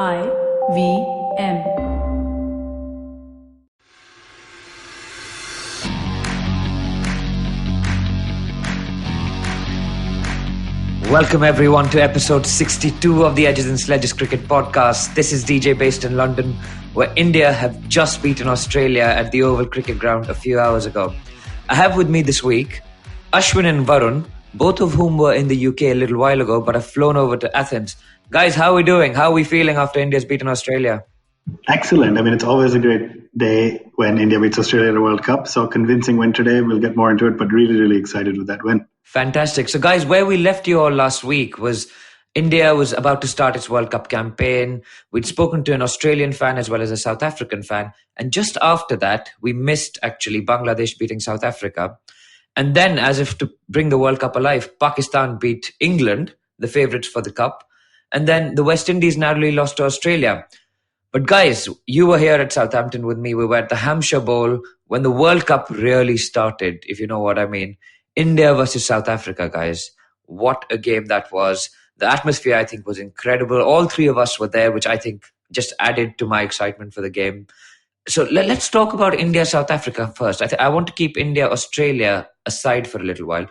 IVM. Welcome everyone to episode 62 of the Edges and Sledges Cricket Podcast. This is DJ based in London, where India have just beaten Australia at the Oval Cricket Ground a few hours ago. I have with me this week Ashwin and Varun, both of whom were in the UK a little while ago but have flown over to Athens. Guys, how are we doing? How are we feeling after India's beaten Australia? Excellent. I mean, it's always a great day when India beats Australia at a World Cup. So convincing win today. We'll get more into it, but really, really excited with that win. Fantastic. So guys, where we left you all last week was India was about to start its World Cup campaign. We'd spoken to an Australian fan as well as a South African fan. And just after that, we missed actually Bangladesh beating South Africa. And then, as if to bring the World Cup alive, Pakistan beat England, the favourites for the Cup. And then the West Indies narrowly lost to Australia. But guys, you were here at Southampton with me. We were at the Hampshire Bowl when the World Cup really started, if you know what I mean. India versus South Africa, guys. What a game that was. The atmosphere, I think, was incredible. All three of us were there, which I think just added to my excitement for the game. So let's talk about India-South Africa first. I want to keep India-Australia aside for a little while.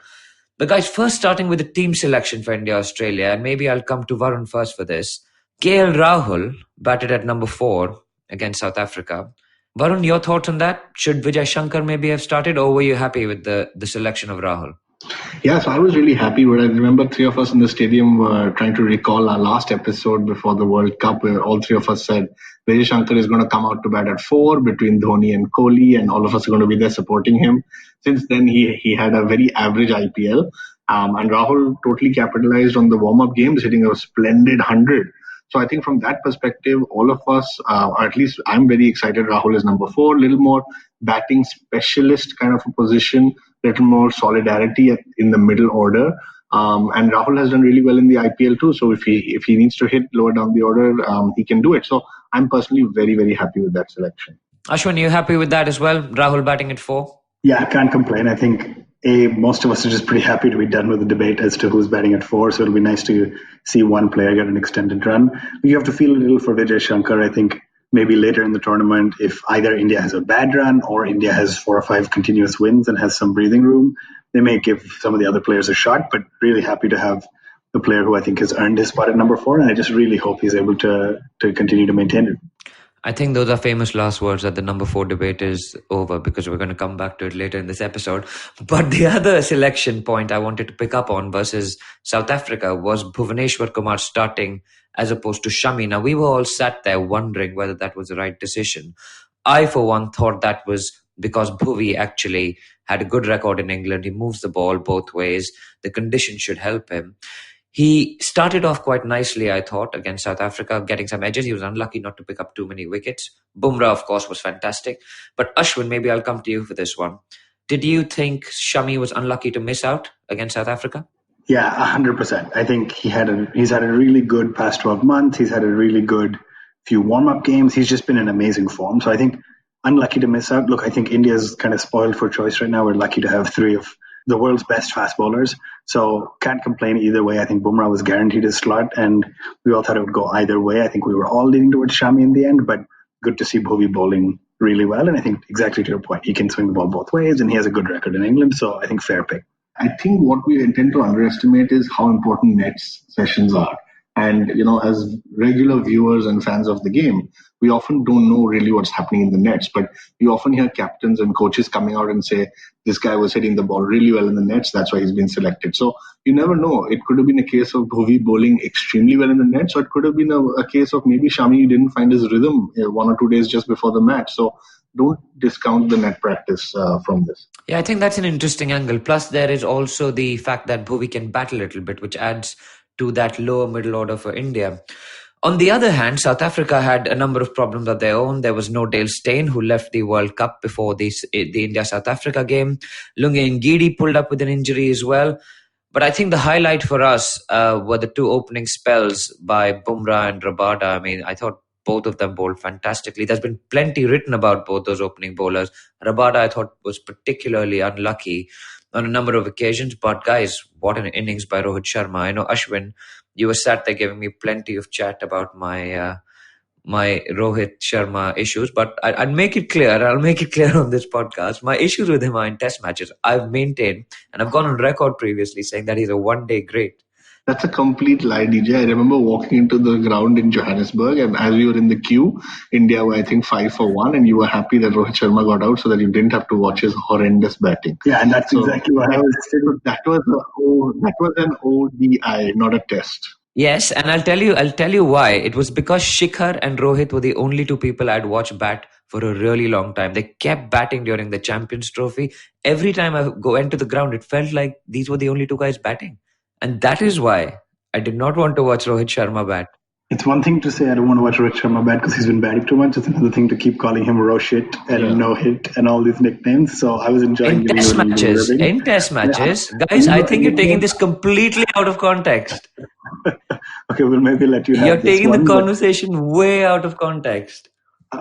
But guys, first starting with the team selection for India-Australia, and maybe I'll come to Varun first for this. KL Rahul batted at number 4 against South Africa. Varun, your thoughts on that? Should Vijay Shankar maybe have started, or were you happy with the selection of Rahul? Yeah, so I was really happy. But I remember three of us in the stadium were trying to recall our last episode before the World Cup, where all three of us said Vijay Shankar is going to come out to bat at 4 between Dhoni and Kohli, and all of us are going to be there supporting him. Since then, he had a very average IPL, and Rahul totally capitalized on the warm-up games, hitting a splendid 100. So I think from that perspective, all of us, or at least I'm very excited. Rahul is number 4, a little more batting specialist kind of a position, little more solidarity in the middle order. And Rahul has done really well in the IPL too. So if he needs to hit lower down the order, he can do it. So I'm personally very, very happy with that selection. Ashwin, are you happy with that as well? Rahul batting at 4? Yeah, I can't complain. I think most of us are just pretty happy to be done with the debate as to who's batting at 4. So it'll be nice to see one player get an extended run. You have to feel a little for Vijay Shankar. I think maybe later in the tournament, if either India has a bad run or India has 4 or 5 continuous wins and has some breathing room, they may give some of the other players a shot. But really happy to have the player who I think has earned his spot at number 4. And I just really hope he's able to continue to maintain it. I think those are famous last words, that the number 4 debate is over, because we're going to come back to it later in this episode. But the other selection point I wanted to pick up on versus South Africa was Bhuvaneshwar Kumar starting as opposed to Shami. Now, we were all sat there wondering whether that was the right decision. I, for one, thought that was because Bhuvi actually had a good record in England. He moves the ball both ways. The conditions should help him. He started off quite nicely, I thought, against South Africa, getting some edges. He was unlucky not to pick up too many wickets. Bumrah, of course, was fantastic. But Ashwin, maybe I'll come to you for this one. Did you think Shami was unlucky to miss out against South Africa? Yeah, 100%. I think he's had a really good past 12 months. He's had a really good few warm-up games. He's just been in amazing form. So I think unlucky to miss out. Look, I think India's kind of spoiled for choice right now. We're lucky to have 3 of the world's best fast bowlers. So can't complain either way. I think Bumrah was guaranteed his slot, and we all thought it would go either way. I think we were all leaning towards Shami in the end, but good to see Bhuvi bowling really well. And I think exactly to your point, he can swing the ball both ways, and he has a good record in England. So I think fair pick. I think what we tend to underestimate is how important nets sessions are. And, as regular viewers and fans of the game, we often don't know really what's happening in the nets. But you often hear captains and coaches coming out and say, this guy was hitting the ball really well in the nets, that's why he's been selected. So you never know. It could have been a case of Bhuvi bowling extremely well in the nets, or it could have been a case of maybe Shami didn't find his rhythm 1 or 2 days just before the match. So don't discount the net practice from this. Yeah, I think that's an interesting angle. Plus, there is also the fact that Bhuvi can bat a little bit, which adds to that lower middle order for India. On the other hand, South Africa had a number of problems of their own. There was no Dale Steyn, who left the World Cup before the India-South Africa game. Lungi Ngidi pulled up with an injury as well. But I think the highlight for us were the 2 opening spells by Bumrah and Rabada. I mean, I thought both of them bowled fantastically. There's been plenty written about both those opening bowlers. Rabada, I thought, was particularly unlucky on a number of occasions. But guys, what an innings by Rohit Sharma. I know, Ashwin, you were sat there giving me plenty of chat about my my Rohit Sharma issues, but I'll make it clear. I'll make it clear on this podcast. My issues with him are in test matches. I've maintained, and I've gone on record previously saying that he's a one-day great. That's a complete lie, DJ. I remember walking into the ground in Johannesburg, and as we were in the queue, India were, I think, 5-1, and you were happy that Rohit Sharma got out so that you didn't have to watch his horrendous batting. Yeah, and that's exactly what I was saying. That was an ODI, not a test. Yes, and I'll tell you why. It was because Shikhar and Rohit were the only two people I'd watched bat for a really long time. They kept batting during the Champions Trophy. Every time I went to the ground, it felt like these were the only two guys batting. And that is why I did not want to watch Rohit Sharma bat. It's one thing to say I don't want to watch Rohit Sharma bat because he's been batting too much. It's another thing to keep calling him Roshit and No Hit and all these nicknames. So I was enjoying in test matches. Guys, I think you're taking this completely out of context. Okay, we'll maybe let you have You're taking the conversation way out of context.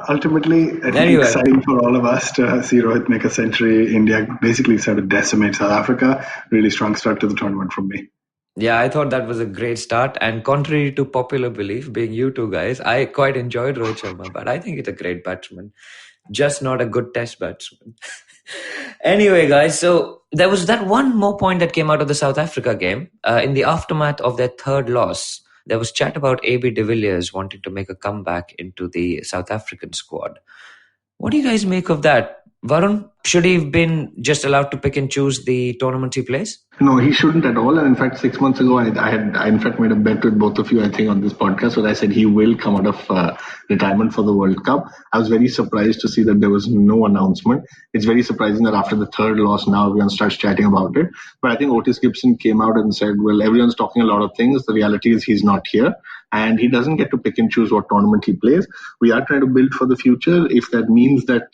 Ultimately, I think it's exciting for all of us to see Rohit make a century. India basically sort of decimate South Africa. Really strong start to the tournament from me. Yeah, I thought that was a great start. And contrary to popular belief, being you two guys, I quite enjoyed Rohit Sharma, but I think it's a great batsman. Just not a good test batsman. Anyway, guys, so there was that one more point that came out of the South Africa game. In the aftermath of their third loss, there was chat about AB de Villiers wanting to make a comeback into the South African squad. What do you guys make of that? Varun, should he have been just allowed to pick and choose the tournaments he plays? No, he shouldn't at all. And in fact, 6 months ago, I in fact made a bet with both of you, I think, on this podcast where I said he will come out of retirement for the World Cup. I was very surprised to see that there was no announcement. It's very surprising that after the third loss, now everyone starts chatting about it. But I think Otis Gibson came out and said, well, everyone's talking a lot of things. The reality is he's not here. And he doesn't get to pick and choose what tournament he plays. We are trying to build for the future. If that means that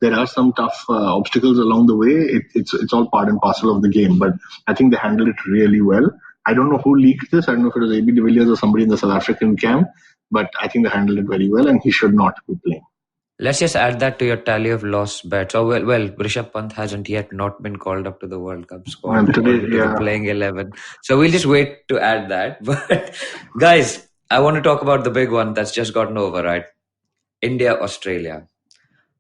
there are some tough obstacles along the way, it's all part and parcel of the game. But I think they handled it really well. I don't know who leaked this. I don't know if it was AB de Villiers or somebody in the South African camp. But I think they handled it very well, and he should not be playing. Let's just add that to your tally of lost bets. Oh, well, Rishabh Pant hasn't yet not been called up to the World Cup squad. And today, the playing 11. So we'll just wait to add that. But guys, I want to talk about the big one that's just gotten over, right? India, Australia.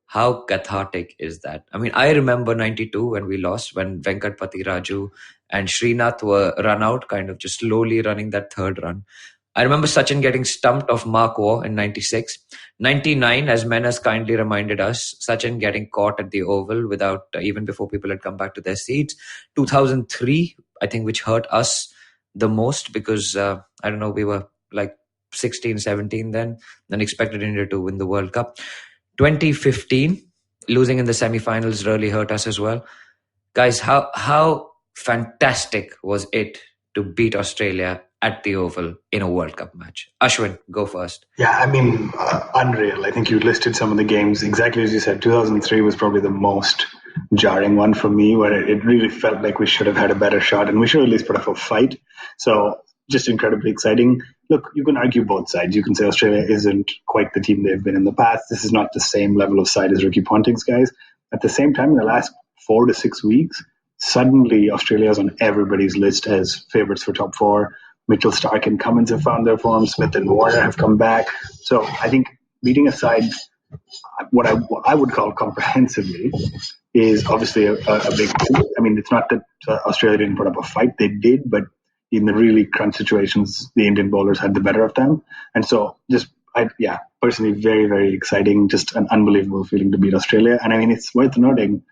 How cathartic is that? I mean, I remember 92 when we lost, when Venkatpati Raju and Srinath were run out, kind of just slowly running that third run. I remember Sachin getting stumped off Mark Waugh in 96. 99, as Men has kindly reminded us, Sachin getting caught at the Oval without, even before people had come back to their seats. 2003, I think, which hurt us the most because, I don't know, we were like 16, 17 then, and expected India to win the World Cup. 2015, losing in the semi-finals really hurt us as well. Guys, how fantastic was it to beat Australia at the Oval in a World Cup match? Ashwin, go first. Yeah, I mean, unreal. I think you listed some of the games. Exactly as you said, 2003 was probably the most jarring one for me, where it really felt like we should have had a better shot and we should at least put up a fight. So just incredibly exciting. Look, you can argue both sides. You can say Australia isn't quite the team they've been in the past. This is not the same level of side as Ricky Ponting's guys. At the same time, in the last 4 to 6 weeks, suddenly Australia is on everybody's list as favourites for top 4. Mitchell Starc and Cummins have found their form. Smith and Warner have come back. So I think beating a side, what I would call comprehensively, is obviously a big thing. I mean, it's not that Australia didn't put up a fight. They did, but in the really crunch situations, the Indian bowlers had the better of them. And so personally, very, very exciting. Just an unbelievable feeling to beat Australia. And I mean, it's worth noting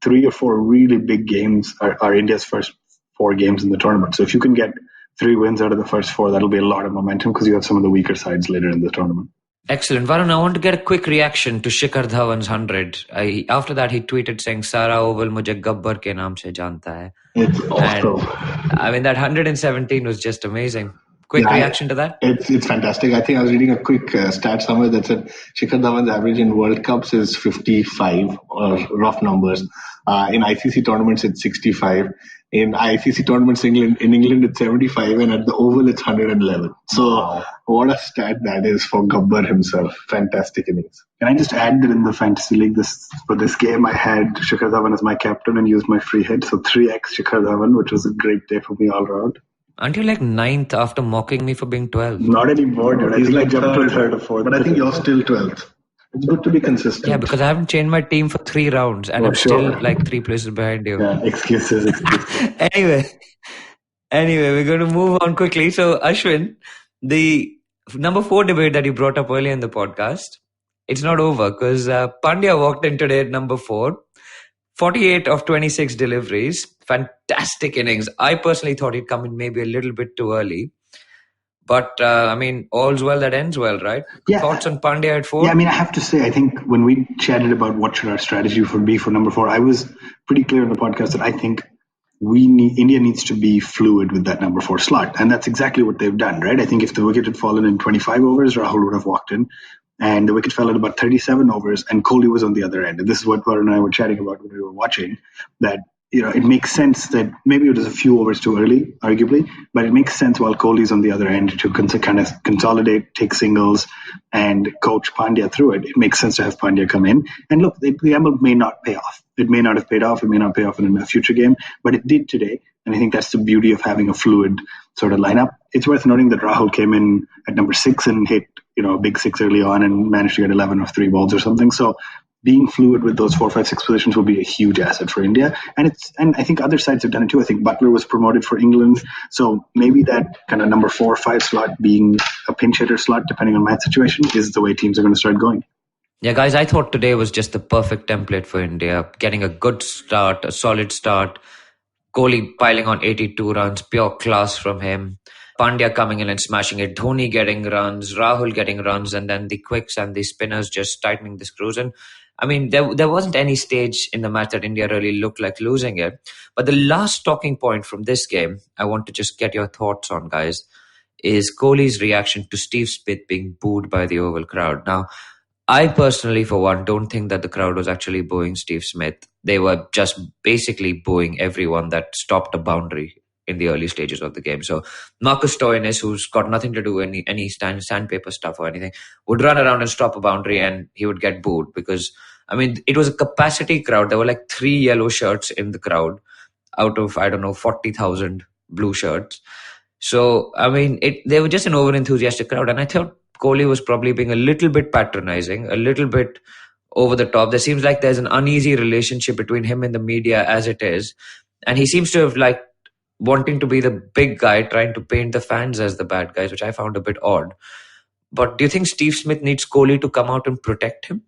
3 or 4 really big games are India's first 4 games in the tournament. So if you can get 3 wins out of the first 4, that'll be a lot of momentum because you have some of the weaker sides later in the tournament. Excellent. Varun, I want to get a quick reaction to Shikhar Dhawan's 100. After that, he tweeted saying, Sara Oval mujhe Gabbar ke naam se janta hai. It's awesome. I mean, that 117 was just amazing. Quick reaction to that? It's fantastic. I think I was reading a quick stat somewhere that said Shikhar Dhawan's average in World Cups is 55, or rough numbers. In ICC tournaments, it's 65. In ICC tournaments in England, it's 75, and at the Oval, it's 111. So What a stat that is for Gabbar himself. Fantastic innings. Can I just add that in the fantasy league for this game, I had Shikhar Dhawan as my captain and used my free hit. So 3x Shikhar Dhawan, which was a great day for me all around. Aren't you like 9th after mocking me for being 12th? Not anymore, dude. I think I jumped to 3rd or 4th. But I think you're still 12th. It's good to be consistent. Yeah, because I haven't changed my team for 3 rounds and I'm still like 3 places behind you. Yeah, excuses. Anyway, we're going to move on quickly. So, Ashwin, the number 4 debate that you brought up earlier in the podcast, it's not over because Pandya walked in today at number 4. 48 of 26 deliveries. Fantastic innings. I personally thought he'd come in maybe a little bit too early. But, all's well that ends well, right? Yeah. Thoughts on Pandya at 4? Yeah, I have to say, I think when we chatted about what should our strategy be for number 4, I was pretty clear on the podcast that I think India needs to be fluid with that number 4 slot. And that's exactly what they've done, right? I think if the wicket had fallen in 25 overs, Rahul would have walked in. And the wicket fell at about 37 overs, and Kohli was on the other end. And this is what Varun and I were chatting about when we were watching, that it makes sense that maybe it was a few overs too early, arguably, but it makes sense while Kohli's on the other end to kind of consolidate, take singles, and coach Pandya through it. It makes sense to have Pandya come in. And look, the gamble may not pay off. It may not have paid off. It may not pay off in a future game, but it did today. And I think that's the beauty of having a fluid sort of lineup. It's worth noting that Rahul came in at number 6 and hit a big 6 early on and managed to get 11 off 3 balls or something. So being fluid with those 4, 5, 6 positions will be a huge asset for India. And I think other sides have done it too. I think Butler was promoted for England. So maybe that kind of number 4 or 5 slot being a pinch hitter slot, depending on match situation, is the way teams are going to start going. Yeah, guys, I thought today was just the perfect template for India. Getting a good start, a solid start. Kohli piling on 82 runs, pure class from him. Pandya coming in and smashing it. Dhoni getting runs, Rahul getting runs, and then the quicks and the spinners just tightening the screws. And there wasn't any stage in the match that India really looked like losing it. But the last talking point from this game, I want to just get your thoughts on, guys, is Kohli's reaction to Steve Smith being booed by the Oval crowd. Now, I personally, for one, don't think that the crowd was actually booing Steve Smith. They were just basically booing everyone that stopped a boundary in the early stages of the game. So Marcus Stoinis, who's got nothing to do with any sandpaper stuff or anything, would run around and stop a boundary and he would get booed because, it was a capacity crowd. There were like 3 yellow shirts in the crowd out of, 40,000 blue shirts. So, they were just an over-enthusiastic crowd. And I thought Kohli was probably being a little bit patronizing, a little bit over the top. There seems like there's an uneasy relationship between him and the media as it is. And he seems to have wanting to be the big guy, trying to paint the fans as the bad guys, which I found a bit odd. But do you think Steve Smith needs Kohli to come out and protect him?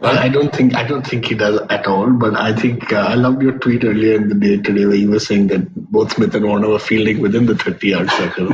Well, I don't think he does at all. But I think I loved your tweet earlier in the day today where you were saying that both Smith and Warner were fielding within the 30-yard circle.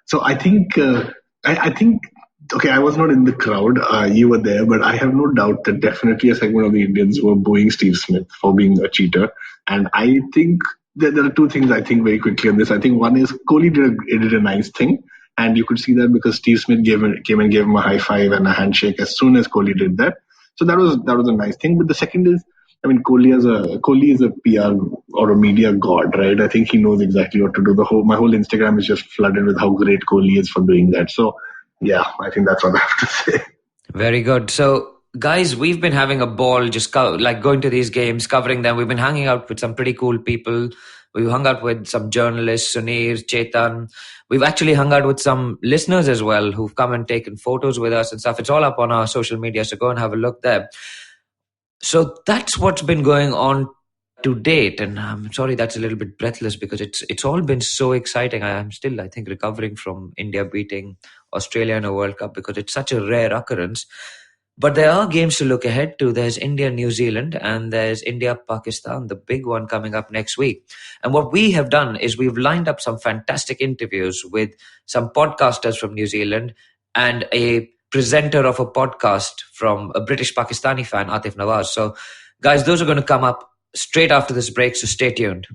So I think, okay, I was not in the crowd. You were there, but I have no doubt that definitely a segment of the Indians were booing Steve Smith for being a cheater. And I think there are 2 things I think very quickly on this. I think one is Kohli did a nice thing. And you could see that because Steve Smith came and gave him a high five and a handshake as soon as Kohli did that. So that was a nice thing. But the second is, Kohli is a PR or a media god, right? I think he knows exactly what to do. My whole Instagram is just flooded with how great Kohli is for doing that. So yeah, I think that's what I have to say. Very good. So guys, we've been having a ball just going to these games, covering them. We've been hanging out with some pretty cool people. We've hung out with some journalists, Sunir, Chetan. We've actually hung out with some listeners as well who've come and taken photos with us and stuff. It's all up on our social media, so go and have a look there. So that's what's been going on to date. And I'm sorry, that's a little bit breathless because it's all been so exciting. I'm still, I think, recovering from India beating Australia in a World Cup because it's such a rare occurrence. But there are games to look ahead to. There's India-New Zealand and there's India-Pakistan, the big one coming up next week. And what we have done is we've lined up some fantastic interviews with some podcasters from New Zealand and a presenter of a podcast from a British Pakistani fan, Aatif Nawaz. So, guys, those are going to come up straight after this break, so stay tuned.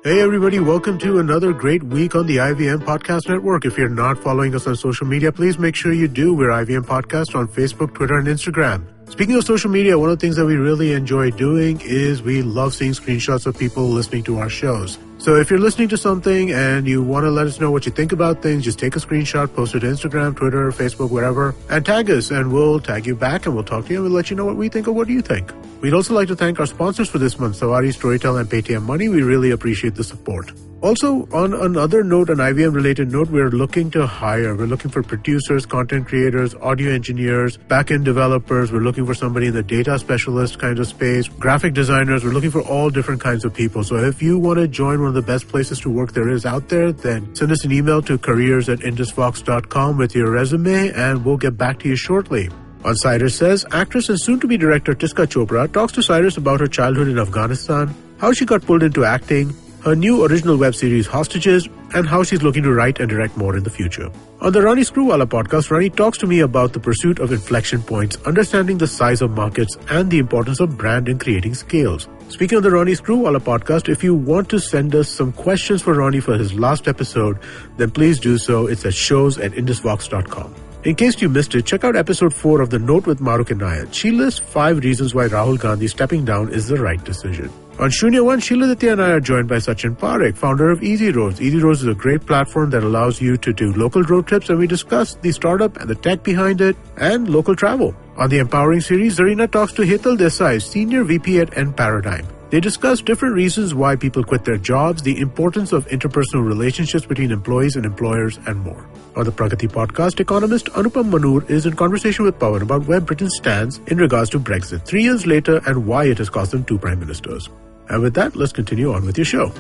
Hey everybody, welcome to another great week on the IVM Podcast Network. If you're not following us on social media, please make sure you do. We're IVM Podcast on Facebook, Twitter, and Instagram. Speaking of social media, one of the things that we really enjoy doing is we love seeing screenshots of people listening to our shows. So if you're listening to something and you want to let us know what you think about things, just take a screenshot, post it to Instagram, Twitter, Facebook, wherever, and tag us, and we'll tag you back and we'll talk to you and we'll let you know what we think or what you think. We'd also like to thank our sponsors for this month, Savari, Storytel, and Paytm Money. We really appreciate the support. Also, on another note, an IVM-related note, we're looking to hire. We're looking for producers, content creators, audio engineers, back-end developers. We're looking for somebody in the data specialist kind of space, graphic designers. We're looking for all different kinds of people. So if you want to join one of the best places to work there is out there, then send us an email to careers@indusvox.com with your resume, and we'll get back to you shortly. On Cyrus Says, actress and soon-to-be director Tiska Chopra talks to Cyrus about her childhood in Afghanistan, how she got pulled into acting, her new original web series Hostages, and how she's looking to write and direct more in the future. On the Rani Screwwala podcast, Rani talks to me about the pursuit of inflection points, understanding the size of markets, and the importance of brand in creating scales. Speaking of the Rani Screwwala podcast, if you want to send us some questions for Rani for his last episode, then please do so. It's at shows@indusvox.com. In case you missed it, check out episode 4 of The Note with Maruk Inayat. She lists 5 reasons why Rahul Gandhi stepping down is the right decision. On Shunya One, Sheila Ditya and I are joined by Sachin Parekh, founder of Easy Roads. Easy Roads is a great platform that allows you to do local road trips, and we discuss the startup and the tech behind it and local travel. On the Empowering series, Zarina talks to Hetal Desai, Senior VP at N Paradigm. They discuss different reasons why people quit their jobs, the importance of interpersonal relationships between employees and employers, and more. On the Pragati podcast, economist Anupam Manur is in conversation with Pawan about where Britain stands in regards to Brexit 3 years later and why it has cost them 2 prime ministers. And with that, let's continue on with your show.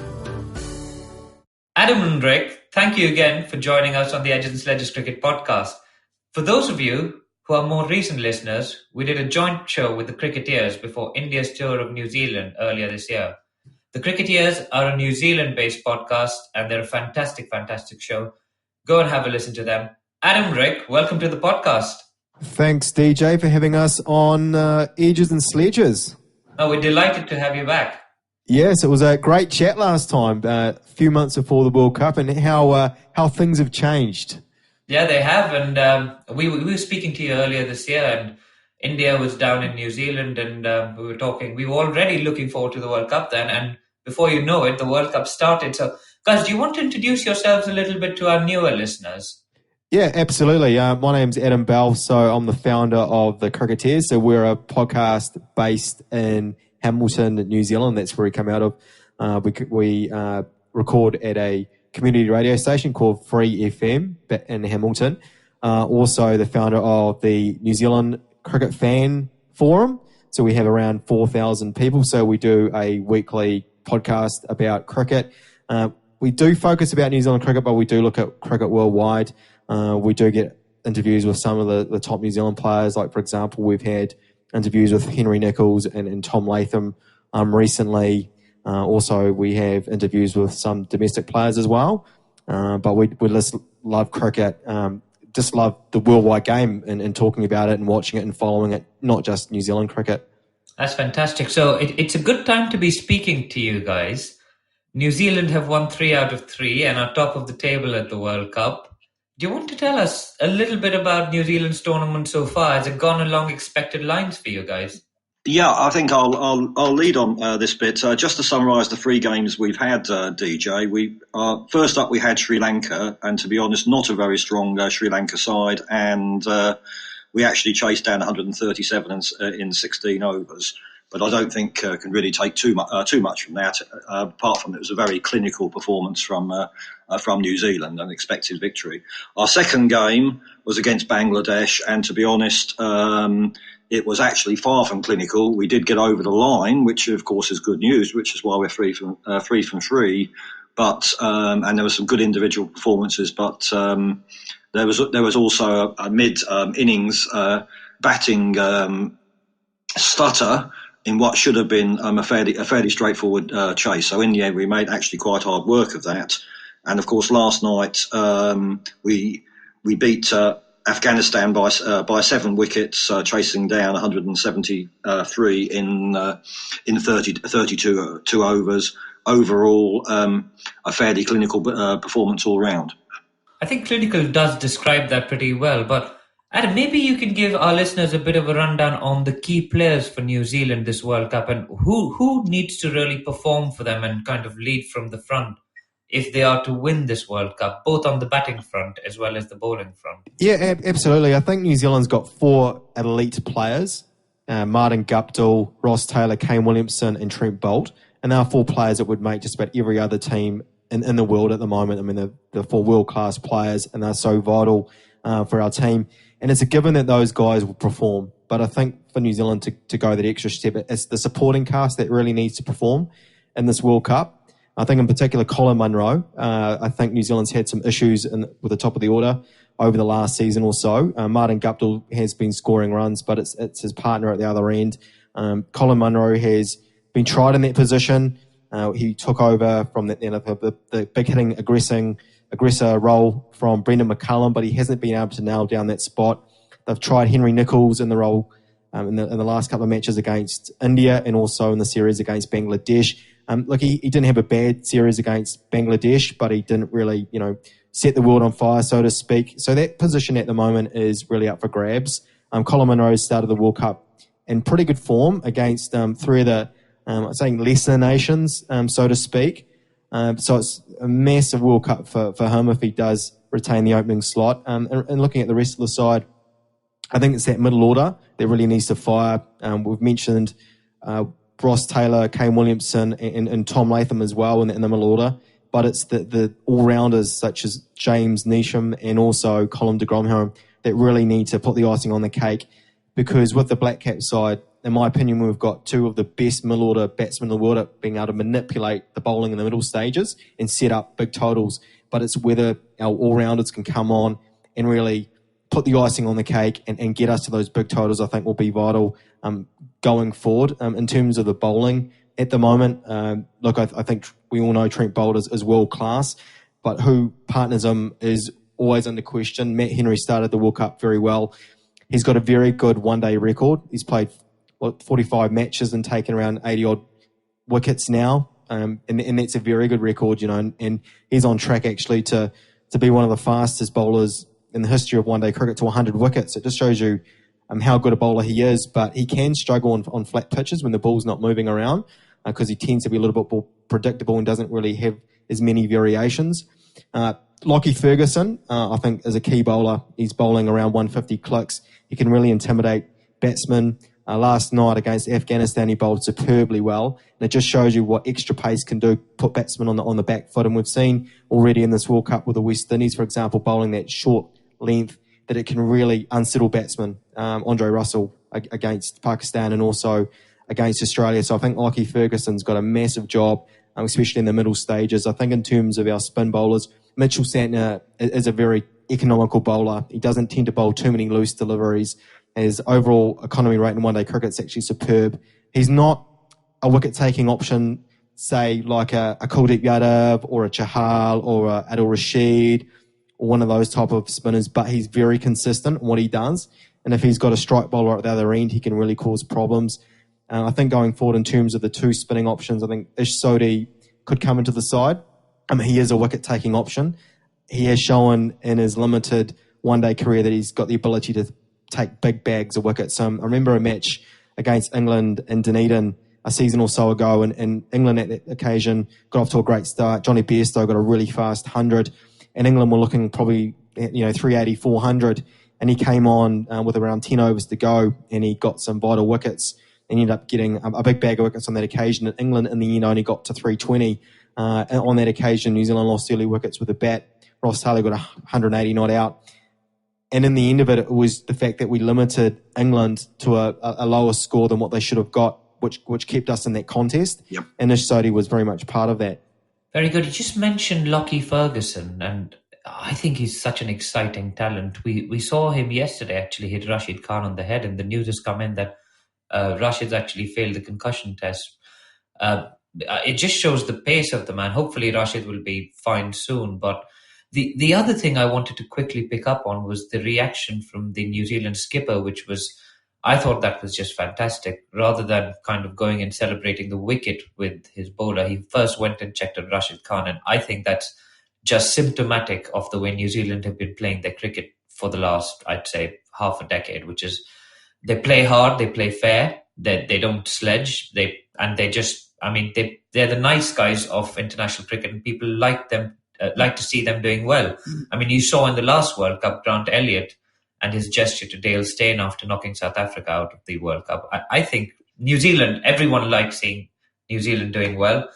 Adam and Rick, thank you again for joining us on the Edges and Sledges Cricket podcast. For those of you who are more recent listeners, we did a joint show with the Cricketeers before India's tour of New Zealand earlier this year. The Cricketeers are a New Zealand-based podcast, and they're a fantastic, fantastic show. Go and have a listen to them. Adam, Rick, welcome to the podcast. Thanks, DJ, for having us on Edges and Sledges. Oh, we're delighted to have you back. Yes, it was a great chat last time, a few months before the World Cup, and how things have changed. Yeah, they have, and we were speaking to you earlier this year, and India was down in New Zealand, and we were talking. We were already looking forward to the World Cup then, and before you know it, the World Cup started. So, guys, do you want to introduce yourselves a little bit to our newer listeners? Yeah, absolutely. My name's Adam Bell, so I'm the founder of the Cricketeers. So we're a podcast based in Hamilton, New Zealand. That's where we come out of. We record at a community radio station called Free FM in Hamilton. Also the founder of the New Zealand Cricket Fan Forum. So we have around 4,000 people. So we do a weekly podcast about cricket. We do focus about New Zealand cricket, but we do look at cricket worldwide. We do get interviews with some of the top New Zealand players. Like, for example, we've had interviews with Henry Nicholls and Tom Latham recently. Also, we have interviews with some domestic players as well. But we just love cricket, just love the worldwide game and talking about it and watching it and following it, not just New Zealand cricket. That's fantastic. So it's a good time to be speaking to you guys. New Zealand have won 3 out of 3 and are top of the table at the World Cup. Do you want to tell us a little bit about New Zealand's tournament so far? Has it gone along expected lines for you guys? Yeah, I think I'll lead on this bit. Just to summarise the 3 games we've had, DJ. First up we had Sri Lanka, and to be honest, not a very strong Sri Lanka side, and we actually chased down 137 in 16 overs. But I don't think can really take too much from that. Apart from it was a very clinical performance from New Zealand, an expected victory. Our second game was against Bangladesh, and to be honest, it was actually far from clinical. We did get over the line, which of course is good news, which is why we're free from 3. But and there were some good individual performances, but there was also a mid innings batting stutter in what should have been a fairly straightforward chase. So in the end, we made actually quite hard work of that. And of course, last night we beat Afghanistan by 7 wickets, chasing down 173 in 32 overs. Overall, a fairly clinical performance all round. I think clinical does describe that pretty well, but Adam, maybe you can give our listeners a bit of a rundown on the key players for New Zealand this World Cup and who needs to really perform for them and kind of lead from the front if they are to win this World Cup, both on the batting front as well as the bowling front. Yeah, absolutely. I think New Zealand's got 4 elite players, Martin Guptill, Ross Taylor, Kane Williamson and Trent Boult. And they are 4 players that would make just about every other team in the world at the moment. I mean, they're 4 world-class players, and they're so vital for our team. And it's a given that those guys will perform. But I think for New Zealand to go that extra step, it's the supporting cast that really needs to perform in this World Cup. I think in particular Colin Munro. I think New Zealand's had some issues with the top of the order over the last season or so. Martin Guptill has been scoring runs, but it's his partner at the other end. Colin Munro has been tried in that position. He took over from the big hitting aggressor role from Brendan McCullum, but he hasn't been able to nail down that spot. They've tried Henry Nicholls in the role in the last couple of matches against India and also in the series against Bangladesh. Look, he didn't have a bad series against Bangladesh, but he didn't really, set the world on fire, so to speak. So that position at the moment is really up for grabs. Colin Munro started the World Cup in pretty good form against 3 of the, I'm saying lesser nations, so to speak. So it's a massive World Cup for him if he does retain the opening slot. And looking at the rest of the side, I think it's that middle order that really needs to fire. We've mentioned Ross Taylor, Kane Williamson, and Tom Latham as well in the middle order. But it's the all-rounders such as James Neesham and also Colin de Gromhelm that really need to put the icing on the cake, because with the Black Cap side, in my opinion, we've got 2 of the best middle-order batsmen in the world at being able to manipulate the bowling in the middle stages and set up big totals. But it's whether our all-rounders can come on and really put the icing on the cake and get us to those big totals, I think will be vital going forward. In terms of the bowling at the moment, look, I think we all know Trent Boult is world-class, but who partners him is always under question. Matt Henry started the World Cup very well. He's got a very good one-day record. He's played 45 matches and taken around 80-odd wickets now, and that's a very good record, and he's on track actually to be one of the fastest bowlers in the history of one-day cricket to 100 wickets. It just shows you how good a bowler he is, but he can struggle on flat pitches when the ball's not moving around because he tends to be a little bit more predictable and doesn't really have as many variations. Lockie Ferguson, I think, is a key bowler. He's bowling around 150 clicks. He can really intimidate batsmen. Last night against Afghanistan, he bowled superbly well, and it just shows you what extra pace can do, put batsmen on the back foot. And we've seen already in this World Cup with the West Indies, for example, bowling that short length, that it can really unsettle batsmen. Andre Russell against Pakistan and also against Australia. So I think Lockie Ferguson's got a massive job, especially in the middle stages. I think in terms of our spin bowlers, Mitchell Santner is a very economical bowler. He doesn't tend to bowl too many loose deliveries. His overall economy rate in one-day cricket is actually superb. He's not a wicket-taking option, say, like a Kuldeep Yadav or a Chahal or a Adil Rashid or one of those type of spinners, but he's very consistent in what he does. And if he's got a strike bowler at the other end, he can really cause problems. I think going forward in terms of the 2 spinning options, I think Ish Sodhi could come into the side. He is a wicket-taking option. He has shown in his limited one-day career that he's got the ability to take big bags of wickets. I remember a match against England in Dunedin a season or so ago, and England at that occasion got off to a great start. Johnny Bairstow got a really fast 100, and England were looking probably 380, 400, and he came on with around 10 overs to go, and he got some vital wickets, and ended up getting a big bag of wickets on that occasion. And England in the end only got to 320. On that occasion, New Zealand lost early wickets with a bat. Ross Taylor got 180 not out. And in the end of it, it was the fact that we limited England to a lower score than what they should have got, which kept us in that contest. Yep. And Ish Sodhi was very much part of that. Very good. You just mentioned Lockie Ferguson, and I think he's such an exciting talent. We saw him yesterday actually hit Rashid Khan on the head, and the news has come in that Rashid's actually failed the concussion test. It just shows the pace of the man. Hopefully Rashid will be fine soon, but the other thing I wanted to quickly pick up on was the reaction from the New Zealand skipper, which was, I thought that was just fantastic. Rather than kind of going and celebrating the wicket with his bowler, he first went and checked on Rashid Khan, and I think that's just symptomatic of the way New Zealand have been playing their cricket for the last, I'd say, half a decade, which is they play hard, they play fair, they don't sledge, they're the nice guys of international cricket, and people like them. Like to see them doing well. I mean, you saw in the last World Cup, Grant Elliott and his gesture to Dale Steyn after knocking South Africa out of the World Cup. I think New Zealand, everyone likes seeing New Zealand doing well.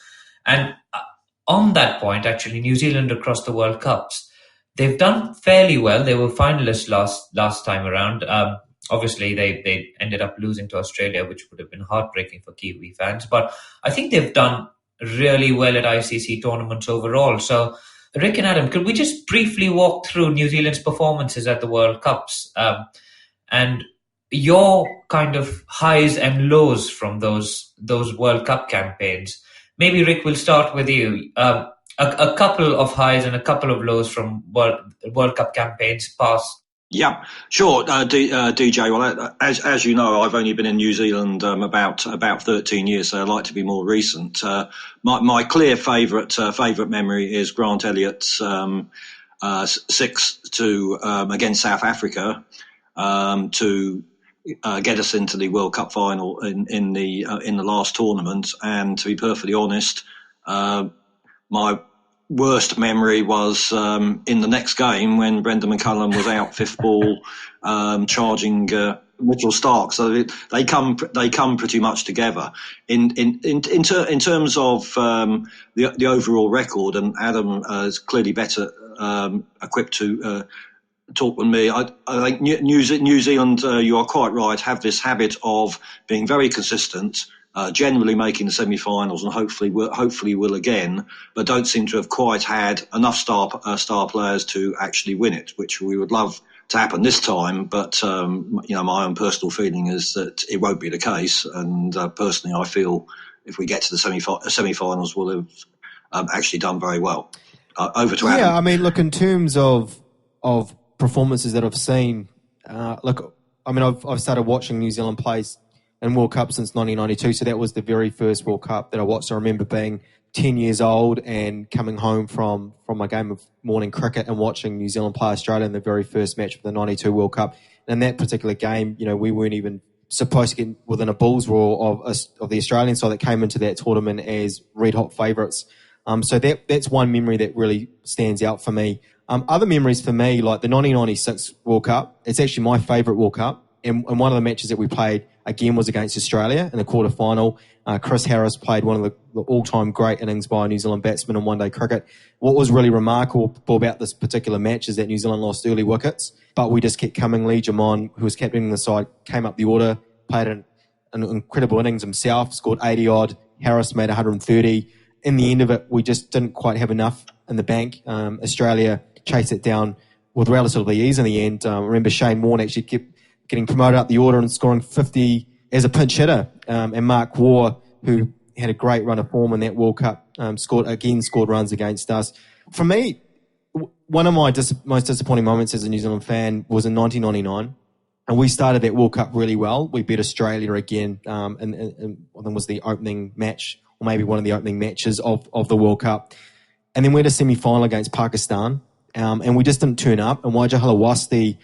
And on that point, actually, New Zealand across the World Cups, they've done fairly well. They were finalists last time around. Obviously, they ended up losing to Australia, which would have been heartbreaking for Kiwi fans. But I think they've done really well at ICC tournaments overall. So, Rick and Adam, could we just briefly walk through New Zealand's performances at the World Cups and your kind of highs and lows from those World Cup campaigns? Maybe, Rick, we'll start with you. A couple of highs and a couple of lows from World Cup campaigns past. Yeah, sure, DJ. Well, as you know, I've only been in New Zealand about 13 years, so I like to be more recent. My clear favourite memory is Grant Elliott's 6-2 against South Africa to get us into the World Cup final in the last tournament. And to be perfectly honest, my worst memory was in the next game when Brendan McCullum was out fifth ball, charging Mitchell Starc. So they come pretty much together. In terms of the overall record, and Adam is clearly better equipped to talk than me. I think New Zealand, you are quite right, have this habit of being very consistent. Generally making the semi-finals, and hopefully will again, but don't seem to have quite had enough star players to actually win it, which we would love to happen this time. But my own personal feeling is that it won't be the case. And personally, I feel if we get to the semi-finals, we'll have actually done very well. Over to Adam. Yeah, I mean, look, in terms of performances that I've seen, I've started watching New Zealand play in World Cup since 1992, so that was the very first World Cup that I watched. I remember being 10 years old and coming home from my game of morning cricket and watching New Zealand play Australia in the very first match of the 92 World Cup. And in that particular game, we weren't even supposed to get within a bull's roar of the Australian side that came into that tournament as red-hot favourites. So that's one memory that really stands out for me. Other memories for me, like the 1996 World Cup, it's actually my favourite World Cup. And one of the matches that we played, again, was against Australia in the quarter-final. Chris Harris played one of the all-time great innings by a New Zealand batsman in one-day cricket. What was really remarkable about this particular match is that New Zealand lost early wickets, but we just kept coming. Lee Jamon, who was captaining the side, came up the order, played an incredible innings himself, scored 80-odd. Harris made 130. In the end of it, we just didn't quite have enough in the bank. Australia chased it down with relatively ease in the end. I remember Shane Warne actually kept getting promoted up the order and scoring 50 as a pinch hitter. And Mark Waugh, who had a great run of form in that World Cup, scored runs against us. For me, one of my most disappointing moments as a New Zealand fan was in 1999. And we started that World Cup really well. We beat Australia again, and I think it was the opening match, or maybe one of the opening matches of the World Cup. And then we had a semi-final against Pakistan, and we just didn't turn up. And Wajahala Wasti,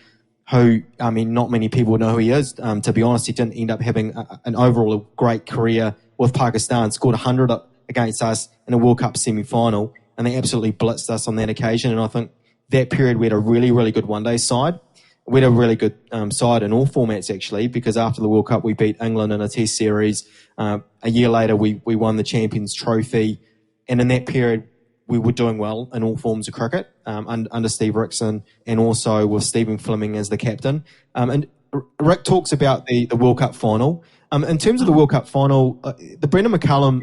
who, I mean, not many people know who he is. To be honest, he didn't end up having an overall great career with Pakistan. Scored 100 against us in a World Cup semi-final, and they absolutely blitzed us on that occasion. And I think that period we had a really, really good one-day side. We had a really good side in all formats, actually, because after the World Cup, we beat England in a test series. A year later, we won the Champions Trophy. And in that period, we were doing well in all forms of cricket under Steve Rickson, and also with Stephen Fleming as the captain. And Rick talks about the World Cup final. In terms of the World Cup final, the Brendan McCullum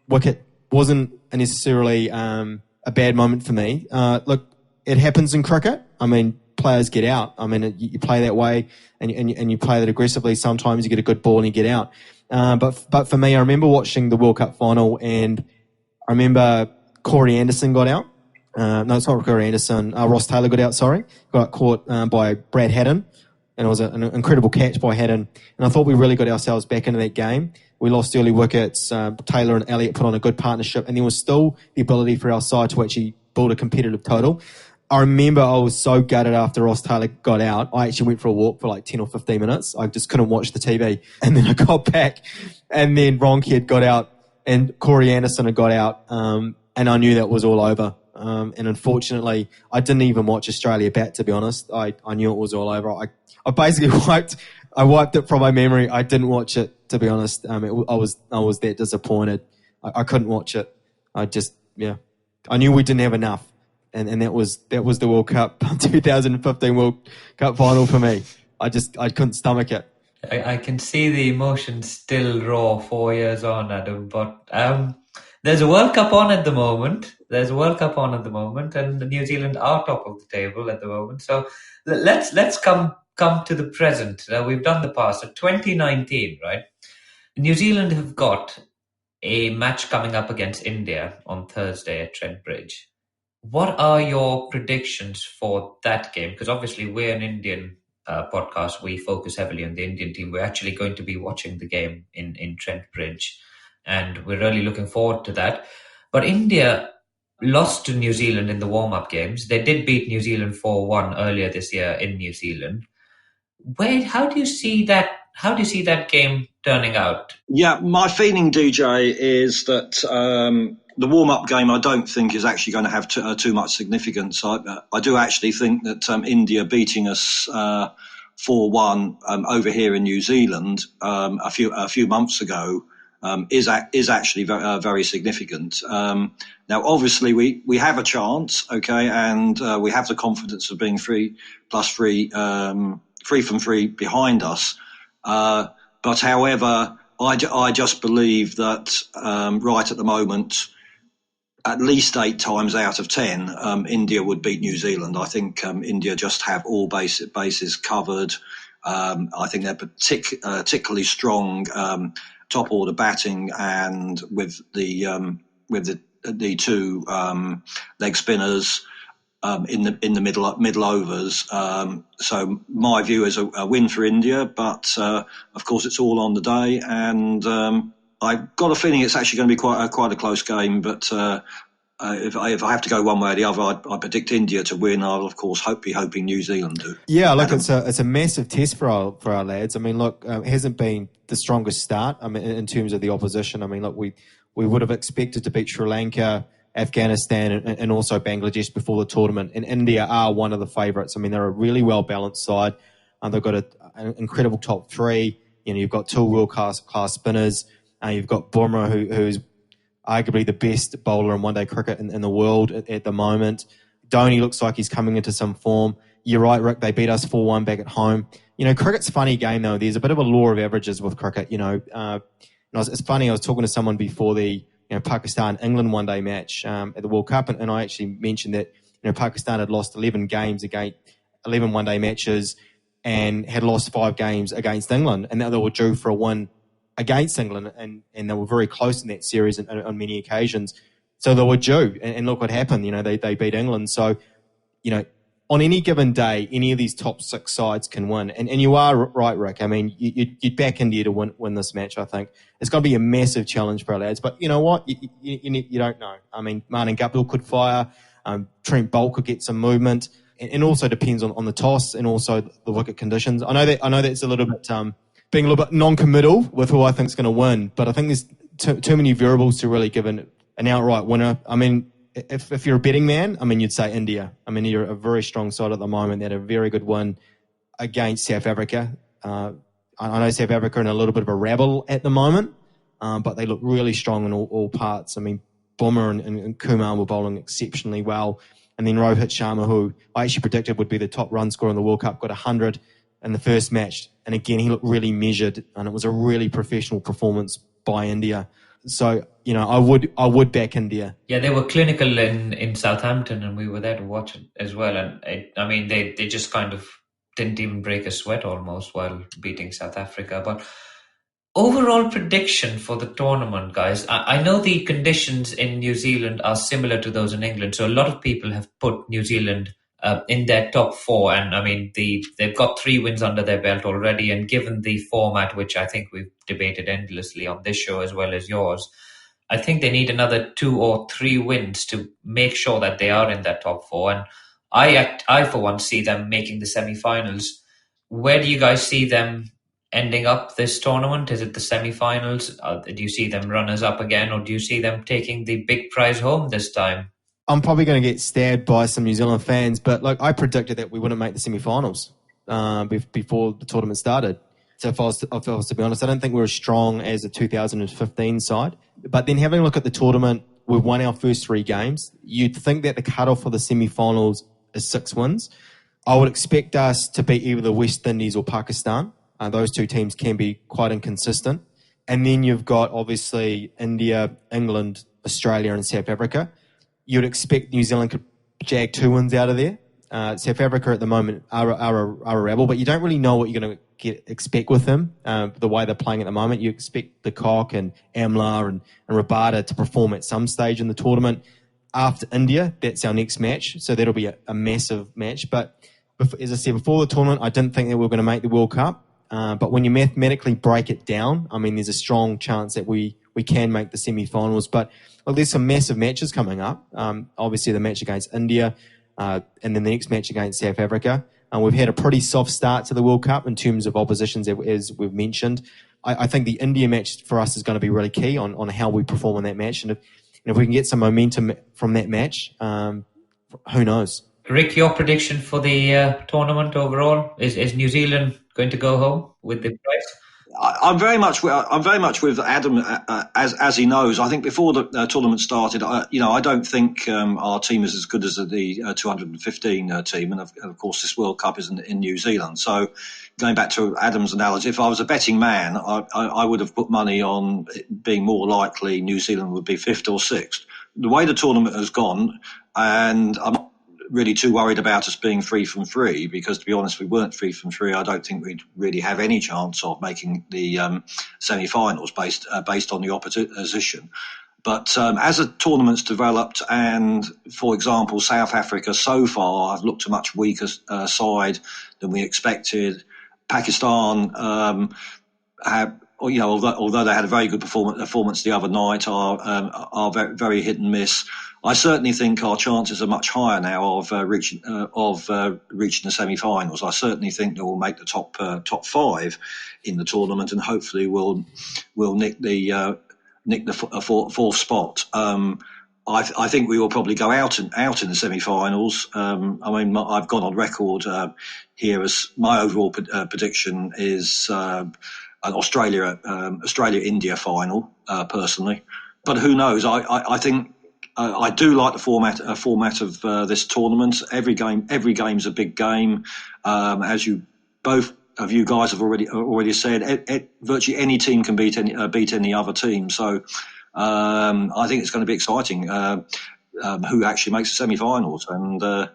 wicket wasn't necessarily a bad moment for me. Look, it happens in cricket. I mean, players get out. I mean, you play that way and you play that aggressively. Sometimes you get a good ball and you get out. But for me, I remember watching the World Cup final, and I remember Corey Anderson got out. No, it's not Corey Anderson. Ross Taylor got out, sorry. Got caught by Brad Haddin, and it was an incredible catch by Haddin. And I thought we really got ourselves back into that game. We lost early wickets. Taylor and Elliott put on a good partnership, and there was still the ability for our side to actually build a competitive total. I remember I was so gutted after Ross Taylor got out. I actually went for a walk for like 10 or 15 minutes. I just couldn't watch the TV. And then I got back, and then Ronke had got out, and Corey Anderson had got out, and I knew that was all over. And unfortunately, I didn't even watch Australia bat, to be honest. I knew it was all over. I basically wiped it from my memory. I didn't watch it, to be honest. I was that disappointed. I couldn't watch it. I knew we didn't have enough. And that was the World Cup 2015 World Cup final for me. I couldn't stomach it. I can see the emotion still raw 4 years on, Adam, but there's a World Cup on at the moment. And New Zealand are top of the table at the moment. So let's come to the present. We've done the past. So 2019, right? New Zealand have got a match coming up against India on Thursday at Trent Bridge. What are your predictions for that game? Because obviously we're an Indian podcast. We focus heavily on the Indian team. We're actually going to be watching the game in Trent Bridge, and we're really looking forward to that. But India lost to New Zealand in the warm-up games. They did beat New Zealand 4-1 earlier this year in New Zealand. How do you see that game turning out? Yeah, my feeling, DJ, is that the warm-up game I don't think is actually going to have too much significance. I do actually think that India beating us 4-1 over here in New Zealand a few months ago is actually very significant. Now, obviously, we have a chance, okay, and we have the confidence of being 3+3, 3 from 3 behind us. But however, I just believe that right at the moment, at least 8 times out of 10, India would beat New Zealand. I think India just have all bases covered. I think they're particularly strong top order batting, and with the two leg spinners in the middle overs. So my view is a win for India, but of course it's all on the day, and I've got a feeling it's actually going to be quite a close game. But if I have to go one way or the other, I predict India to win. I'll of course be hoping New Zealand do. Yeah, look, it's a massive test for our lads. I mean, look, it hasn't been the strongest start. I mean, in terms of the opposition. I mean, look, we would have expected to beat Sri Lanka, Afghanistan, and also Bangladesh before the tournament. And India are one of the favourites. I mean, they're a really well balanced side. They've got an incredible top three. You know, you've got two world class spinners. You've got Woolmer, who's arguably the best bowler in one-day cricket in the world at the moment. Dhoni looks like he's coming into some form. You're right, Rick, they beat us 4-1 back at home. You know, cricket's a funny game, though. There's a bit of a law of averages with cricket, you know. It's funny, I was talking to someone before the Pakistan-England one-day match at the World Cup, and I actually mentioned that, you know, Pakistan had lost 11 games against 11 one-day matches and had lost 5 games against England, and that they were due for a win against England, and they were very close in that series on many occasions. So they were due, and look what happened. You know, they beat England. So, you know, on any given day, any of these top 6 sides can win. And you are right, Rick. I mean, you'd back India to win this match, I think. It's going to be a massive challenge for our lads. But you know what? You don't know. I mean, Martin Guptill could fire. Trent Bolt could get some movement. And also depends on the toss and also the wicket conditions. I know that's a little bit being a little bit non-committal with who I think is going to win, but I think there's too many variables to really give an outright winner. I mean, if you're a betting man, I mean, you'd say India. I mean, you're a very strong side at the moment. They had a very good win against South Africa. I know South Africa are in a little bit of a rabble at the moment, but they look really strong in all parts. I mean, Woolmer and Kumar were bowling exceptionally well. And then Rohit Sharma, who I actually predicted would be the top run scorer in the World Cup, got 100 in the first match. And again, he looked really measured, and it was a really professional performance by India. So, you know, I would back India. Yeah, they were clinical in Southampton, and we were there to watch it as well. And they just kind of didn't even break a sweat almost while beating South Africa. But overall prediction for the tournament, guys. I know the conditions in New Zealand are similar to those in England, so a lot of people have put New Zealand in their top 4, and I mean they've got 3 wins under their belt already, and given the format, which I think we've debated endlessly on this show as well as yours, I think they need another 2 or 3 wins to make sure that they are in that top 4, and I for one see them making the semi-finals. Where do you guys see them ending up this tournament? Is it the semi-finals? Do you see them runners up again, or do you see them taking the big prize home this time? I'm probably going to get stabbed by some New Zealand fans, but like I predicted that we wouldn't make the semi-finals before the tournament started. So if I was to be honest, I don't think we were as strong as the 2015 side. But then having a look at the tournament, we've won our first 3 games. You'd think that the cutoff for the semi-finals is 6 wins. I would expect us to beat either the West Indies or Pakistan. Those 2 teams can be quite inconsistent. And then you've got, obviously, India, England, Australia and South Africa. You'd expect New Zealand could jag 2 wins out of there. South Africa at the moment are a rebel, but you don't really know what you're going to expect with them. The way they're playing at the moment, you expect the Cock and Amla and Rabada to perform at some stage in the tournament. After India, that's our next match, so that'll be a massive match. But as I said, before the tournament, I didn't think that we were going to make the World Cup. But when you mathematically break it down, I mean, there's a strong chance that we can make the semi-finals. But look, there's some massive matches coming up. Obviously, the match against India, and then the next match against South Africa. We've had a pretty soft start to the World Cup in terms of oppositions, as we've mentioned. I think the India match for us is going to be really key on how we perform in that match. And if we can get some momentum from that match, who knows? Rick, your prediction for the tournament overall? Is New Zealand going to go home with the prize? I'm very much with Adam, as he knows. I think before the tournament started, I don't think our team is as good as the 215 team, and of course this World Cup is in New Zealand. So, going back to Adam's analogy, if I was a betting man, I would have put money on it being more likely New Zealand would be 5th or 6th. The way the tournament has gone, and I'm not really too worried about us being 3 from 3, because to be honest, if we weren't 3 from 3, I don't think we'd really have any chance of making the semi-finals based on the opposition. But as the tournament's developed, and for example, South Africa so far have looked a much weaker side than we expected. Pakistan although they had a very good performance the other night, are very, very hit and miss. I certainly think our chances are much higher now of reaching the semi-finals. I certainly think that we'll make the top 5 in the tournament, and hopefully we'll nick the 4th spot. I think we will probably go out in the semi-finals. I've gone on record here as my overall prediction is an Australia-India final, personally. But who knows? I think I do like the format of this tournament. Every game's a big game, as you both of you guys have already said. Virtually any team can beat any other team. So I think it's going to be exciting. Who actually makes the semi-finals, and there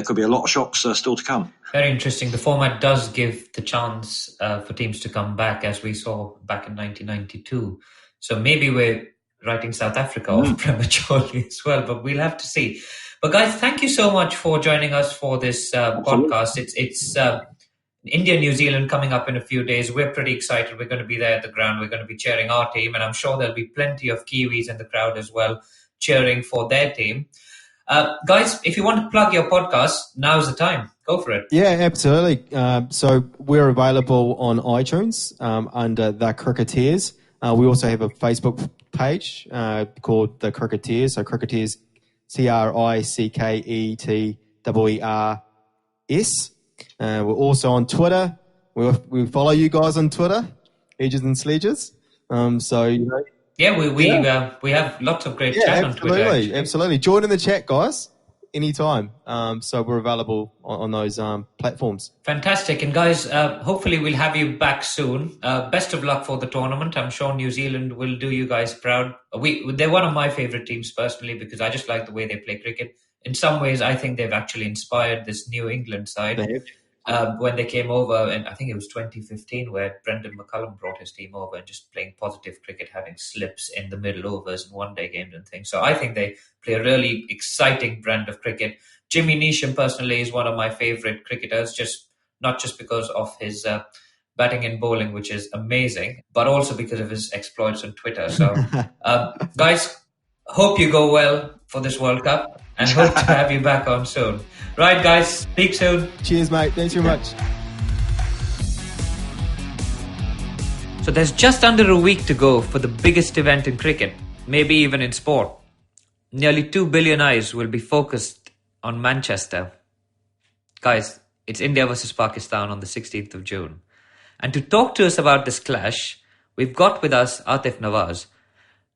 could be a lot of shocks still to come. Very interesting. The format does give the chance for teams to come back, as we saw back in 1992. So maybe we're writing South Africa off prematurely as well, but we'll have to see. But guys, thank you so much for joining us for this podcast. It's India, New Zealand coming up in a few days. We're pretty excited. We're going to be there at the ground. We're going to be cheering our team, and I'm sure there'll be plenty of Kiwis in the crowd as well cheering for their team. Guys, if you want to plug your podcast, now's the time. Go for it. Yeah, absolutely. So we're available on iTunes under The Cricketeers. We also have a Facebook page called The Cricketeers. So Cricketeers, CRICKETEERS. We're also on Twitter. We follow you guys on Twitter, Edges and Sledges. Yeah, we have lots of great chat on Twitter. Absolutely. Join in the chat, guys, anytime. So we're available on those platforms. Fantastic. And guys, hopefully we'll have you back soon. Best of luck for the tournament. I'm sure New Zealand will do you guys proud. They're one of my favourite teams personally, because I just like the way they play cricket. In some ways, I think they've actually inspired this New England side. When they came over, and I think it was 2015, where Brendan McCullum brought his team over and just playing positive cricket, having slips in the middle overs and one-day games and things. So I think they play a really exciting brand of cricket. Jimmy Neesham personally is one of my favourite cricketers, not just because of his batting and bowling, which is amazing, but also because of his exploits on Twitter. So guys, hope you go well for this World Cup, and hope to have you back on soon. Right, guys, speak soon. Cheers, mate. Thanks very much. So there's just under a week to go for the biggest event in cricket, maybe even in sport. Nearly 2 billion eyes will be focused on Manchester. Guys, it's India versus Pakistan on the 16th of June. And to talk to us about this clash, we've got with us Aatif Nawaz.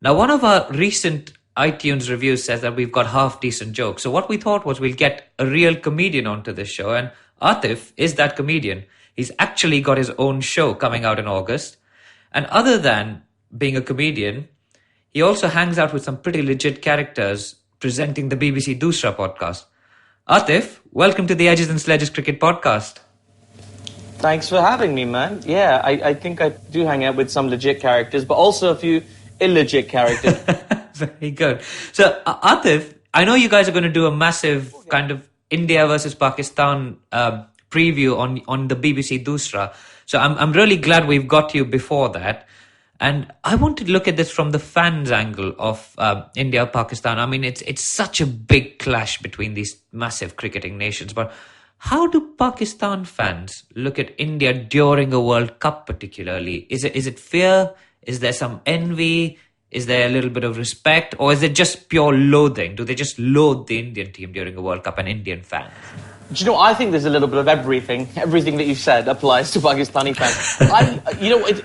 Now, one of our recent iTunes reviews says that we've got half-decent jokes. So what we thought was we'll get a real comedian onto this show. And Aatif is that comedian. He's actually got his own show coming out in August. And other than being a comedian, he also hangs out with some pretty legit characters presenting the BBC Dusra podcast. Aatif, welcome to the Edges and Sledges Cricket Podcast. Thanks for having me, man. Yeah, I think I do hang out with some legit characters, but also a few illegit characters. Very good. So, Aatif, I know you guys are going to do a massive kind of India versus Pakistan preview on the BBC Dusra. So I'm really glad we've got you before that. And I want to look at this from the fans' angle of India-Pakistan. I mean, it's such a big clash between these massive cricketing nations. But how do Pakistan fans look at India during a World Cup particularly? Is it fear? Is there some envy? Is there a little bit of respect? Or is it just pure loathing? Do they just loathe the Indian team during a World Cup and Indian fans? Do you know, I think there's a little bit of everything. Everything that you've said applies to Pakistani fans.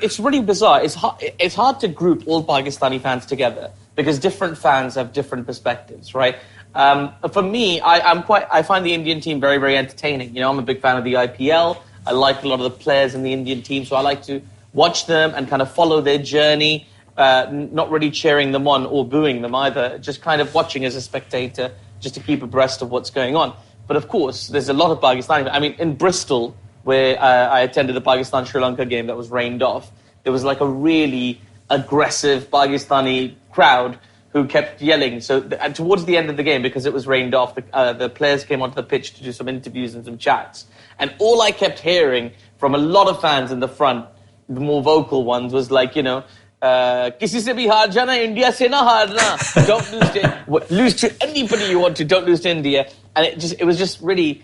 It's really bizarre. It's hard to group all Pakistani fans together because different fans have different perspectives, right? For me, I find the Indian team very, very entertaining. You know, I'm a big fan of the IPL. I like a lot of the players in the Indian team, so I like to watch them and kind of follow their journey, not really cheering them on or booing them either, just kind of watching as a spectator just to keep abreast of what's going on. But of course, there's a lot of Pakistani. I mean, in Bristol, where I attended the Pakistan-Sri Lanka game that was rained off, there was like a really aggressive Pakistani crowd who kept yelling. So towards the end of the game, because it was rained off, the players came onto the pitch to do some interviews and some chats. And all I kept hearing from a lot of fans in the front, the more vocal ones, was like, you know, Kisi se bhi haar jana, India se na haarna. Don't lose to anybody you want to. Don't lose to India. And it was just really.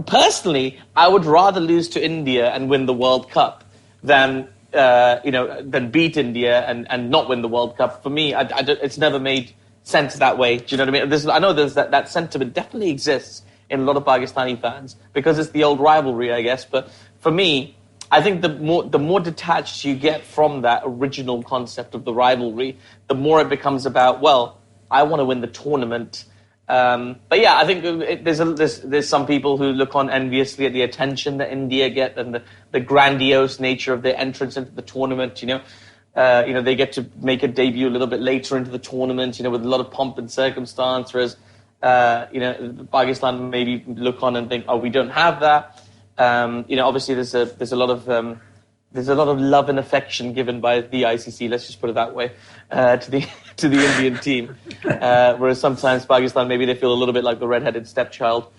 Personally, I would rather lose to India and win the World Cup than beat India and not win the World Cup. For me, it's never made sense that way. Do you know what I mean? I know there's that sentiment definitely exists in a lot of Pakistani fans because it's the old rivalry, I guess. But for me, I think the more detached you get from that original concept of the rivalry, the more it becomes about, well, I want to win the tournament. But yeah, I think there's some people who look on enviously at the attention that India get and the grandiose nature of their entrance into the tournament. They get to make a debut a little bit later into the tournament, with a lot of pomp and circumstance, whereas Pakistan maybe look on and think, oh, we don't have that. Obviously there's a lot of love and affection given by the ICC, let's just put it that way, to the Indian team. Whereas sometimes Pakistan, maybe they feel a little bit like the red-headed stepchild.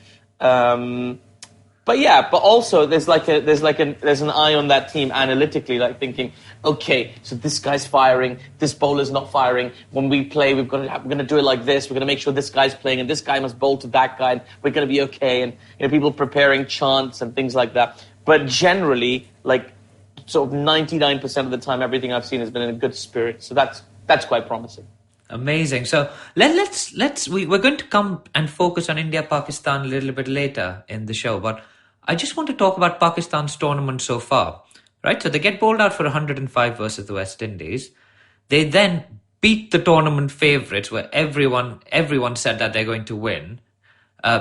But also there's an eye on that team analytically, like thinking, okay, so this guy's firing, this bowler's not firing. When we play, we're going to do it like this. We're going to make sure this guy's playing, and this guy must bowl to that guy. And we're going to be okay. And people preparing chants and things like that. But generally, like sort of 99% of the time, everything I've seen has been in a good spirit. So that's quite promising. Amazing. So we're going to come and focus on India-Pakistan a little bit later in the show, but I just want to talk about Pakistan's tournament so far, right? So they get bowled out for 105 versus the West Indies. They then beat the tournament favourites where everyone said that they're going to win.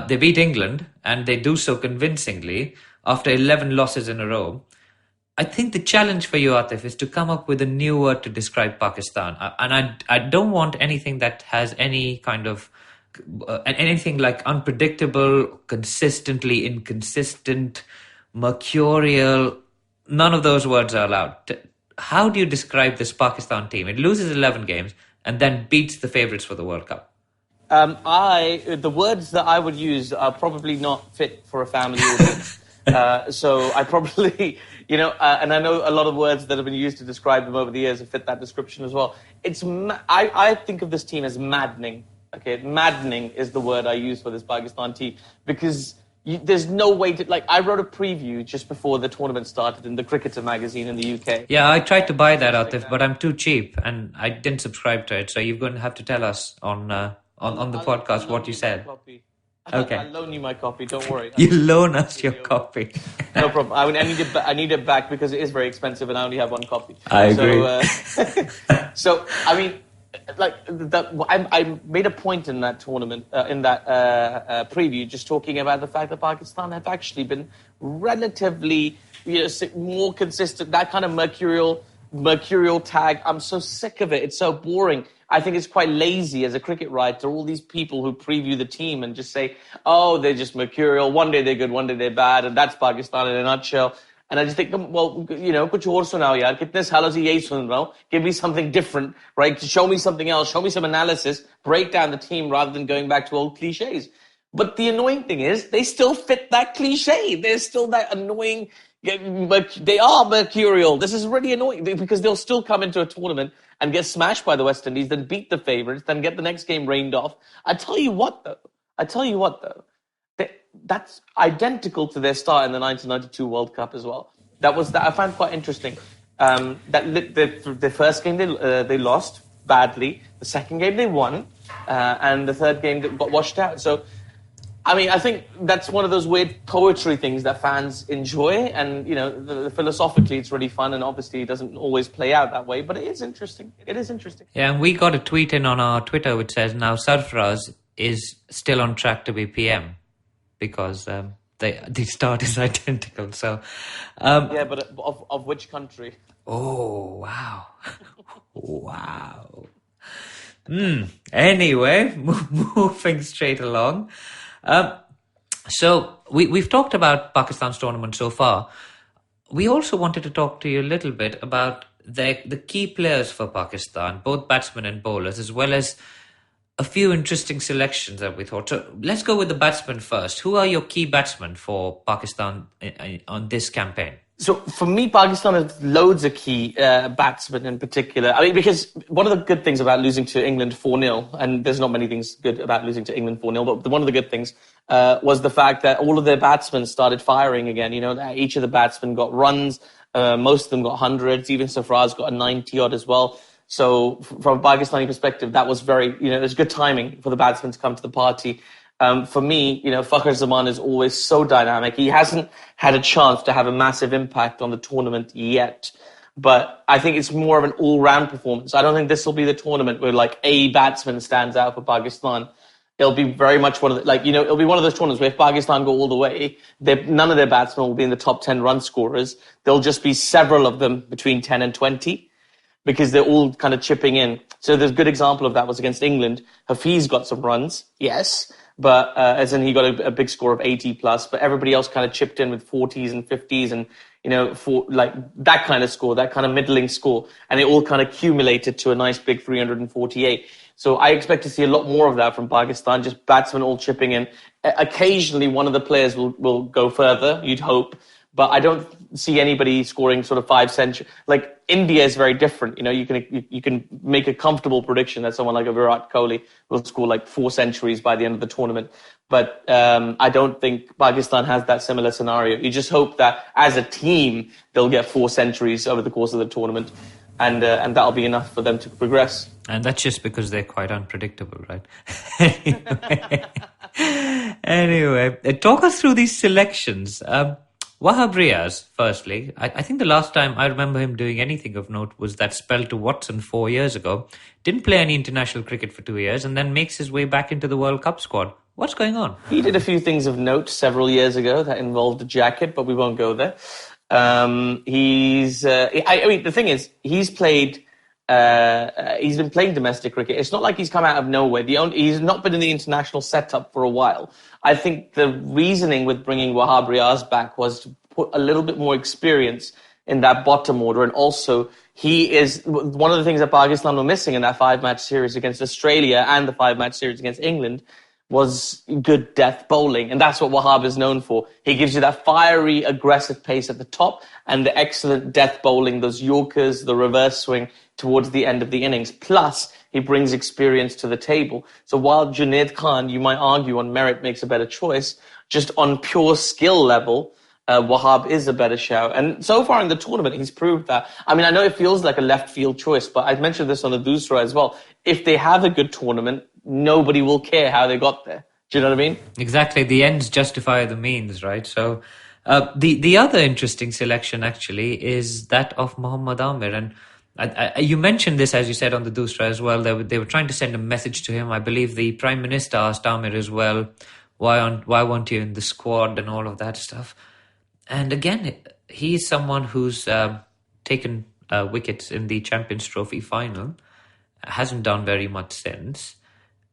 They beat England, and they do so convincingly after 11 losses in a row. I think the challenge for you, Aatif, is to come up with a new word to describe Pakistan. And I don't want anything that has any kind of anything like unpredictable, consistently inconsistent, mercurial. None of those words are allowed. How do you describe this Pakistan team? It loses 11 games and then beats the favourites for the World Cup. The words that I would use are probably not fit for a family audience. So I probably, and I know a lot of words that have been used to describe them over the years have fit that description as well. I think of this team as maddening. Okay, maddening is the word I use for this Pakistan team because there's no way to, like, I wrote a preview just before the tournament started in the Cricketer magazine in the UK. Yeah, I tried to buy that, Aatif, but I'm too cheap and I didn't subscribe to it. So you're going to have to tell us on the podcast what you said. Okay. I'll loan you my copy. Don't worry. You loan us your copy. No problem. I need it back because it is very expensive, and I only have one copy. I agree. So I mean, like I made a point in that tournament, in that preview, just talking about the fact that Pakistan have actually been relatively, more consistent. That kind of mercurial tag. I'm so sick of it. It's so boring. I think it's quite lazy as a cricket writer. All these people who preview the team and just say, "Oh, they're just mercurial. One day they're good, one day they're bad," and that's Pakistan in a nutshell. And I just think, well, kuch aur sunao yaar. Kitne saalon se yahi sun raha hu. Give me something different, right? Show me something else. Show me some analysis. Break down the team rather than going back to old cliches. But the annoying thing is, they still fit that cliche. They're still that annoying. They are mercurial. This is really annoying because they'll still come into a tournament and get smashed by the West Indies, then beat the favourites, then get the next game rained off. I tell you what, though. That's identical to their start in the 1992 World Cup as well. That I found quite interesting. The first game they lost badly. The second game they won, and the third game they got washed out. So, I mean, I think that's one of those weird poetry things that fans enjoy, and philosophically it's really fun, and obviously it doesn't always play out that way, but it is interesting. It is interesting. Yeah, and we got a tweet in on our Twitter which says now Sarfaraz is still on track to be PM. Because the start is identical. So, yeah, but of which country? Oh, wow. Wow. Anyway, moving straight along. So we've talked about Pakistan's tournament so far. We also wanted to talk to you a little bit about the key players for Pakistan, both batsmen and bowlers, as well as a few interesting selections that we thought. So let's go with the batsmen first. Who are your key batsmen for Pakistan on this campaign? So for me, Pakistan has loads of key batsmen in particular. I mean, because one of the good things about losing to England 4-0, and there's not many things good about losing to England 4-0, but one of the good things was the fact that all of their batsmen started firing again. Each of the batsmen got runs. Most of them got hundreds. Even Sarfaraz got a 90-odd as well. So from a Pakistani perspective, that was very, it was good timing for the batsmen to come to the party. For me, Fakhar Zaman is always so dynamic. He hasn't had a chance to have a massive impact on the tournament yet. But I think it's more of an all-round performance. I don't think this will be the tournament where a batsman stands out for Pakistan. It'll be very much one of it'll be one of those tournaments where if Pakistan go all the way, none of their batsmen will be in the top 10 run scorers. There'll just be several of them between 10 and 20. Because they're all kind of chipping in. So there's a good example of that was against England. Hafiz got some runs, yes, but as in he got a big score of 80 plus, but everybody else kind of chipped in with 40s and 50s and, that kind of score, that kind of middling score. And it all kind of accumulated to a nice big 348. So I expect to see a lot more of that from Pakistan, just batsmen all chipping in. Occasionally one of the players will go further, you'd hope. But I don't see anybody scoring sort of 5 centuries. Like India is very different. You can make a comfortable prediction that someone like a Virat Kohli will score 4 centuries by the end of the tournament. But I don't think Pakistan has that similar scenario. You just hope that as a team they'll get 4 centuries over the course of the tournament, and that'll be enough for them to progress. And that's just because they're quite unpredictable, right? Anyway, talk us through these selections. Wahab Riaz, firstly, I think the last time I remember him doing anything of note was that spell to Watson 4 years ago. Didn't play any international cricket for 2 years and then makes his way back into the World Cup squad. What's going on? He did a few things of note several years ago that involved a jacket, but we won't go there. The thing is, he's been playing domestic cricket. It's not like he's come out of nowhere. He's not been in the international setup for a while. I think the reasoning with bringing Wahab Riaz back was to put a little bit more experience in that bottom order. And also, he is one of the things that Pakistan were missing in that 5-match series against Australia and the 5-match series against England was good death bowling. And that's what Wahab is known for. He gives you that fiery, aggressive pace at the top and the excellent death bowling, those Yorkers, the reverse swing towards the end of the innings. Plus, he brings experience to the table. So while Junaid Khan, you might argue on merit, makes a better choice, just on pure skill level, Wahab is a better shout. And so far in the tournament, he's proved that. I mean, I know it feels like a left field choice, but I mentioned this on the Dusra as well. If they have a good tournament, nobody will care how they got there. Do you know what I mean? Exactly. The ends justify the means, right? So the other interesting selection actually is that of Mohammad Amir. And you mentioned this, as you said, on the Dusra as well. They were trying to send a message to him. I believe the Prime Minister asked Amir as well, why weren't you in the squad and all of that stuff. And again, he's someone who's taken wickets in the Champions Trophy final, hasn't done very much since,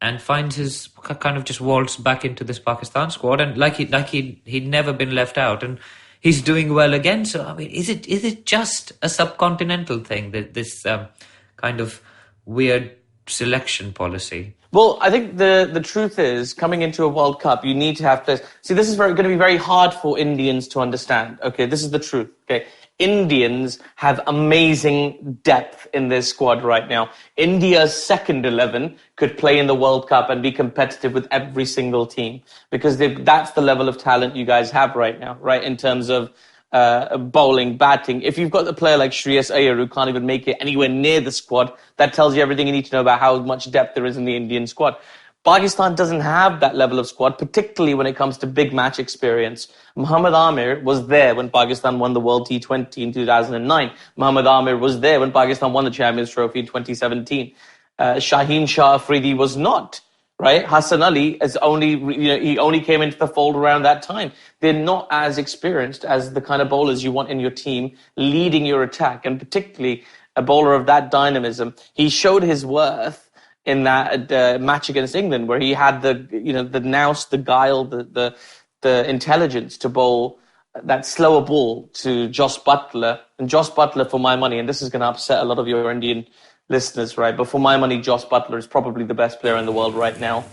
and finds his kind of just waltz back into this Pakistan squad, and he'd never been left out, and he's doing well again. So I mean, is it just a subcontinental thing, that this kind of weird selection policy? Well, I think the truth is, coming into a World Cup, you need to have players. See, this is going to be very hard for Indians to understand. Okay, this is the truth. Okay, Indians have amazing depth in their squad right now. India's second 11 could play in the World Cup and be competitive with every single team, because that's the level of talent you guys have right now, right? In terms of bowling, batting. If you've got a player like Shreyas Iyer who can't even make it anywhere near the squad, that tells you everything you need to know about how much depth there is in the Indian squad. Pakistan doesn't have that level of squad, particularly when it comes to big match experience. Mohammad Amir was there when Pakistan won the World T20 in 2009. Mohammad Amir was there when Pakistan won the Champions Trophy in 2017. Shaheen Shah Afridi was not. Right, Hassan Ali he only came into the fold around that time. They're not as experienced as the kind of bowlers you want in your team leading your attack, and particularly a bowler of that dynamism. He showed his worth in that match against England, where he had the nous, the guile, the intelligence to bowl that slower ball to Jos Buttler. And Jos Buttler, for my money, and this is going to upset a lot of your Indian listeners, right? But for my money, Jos Buttler is probably the best player in the world right now,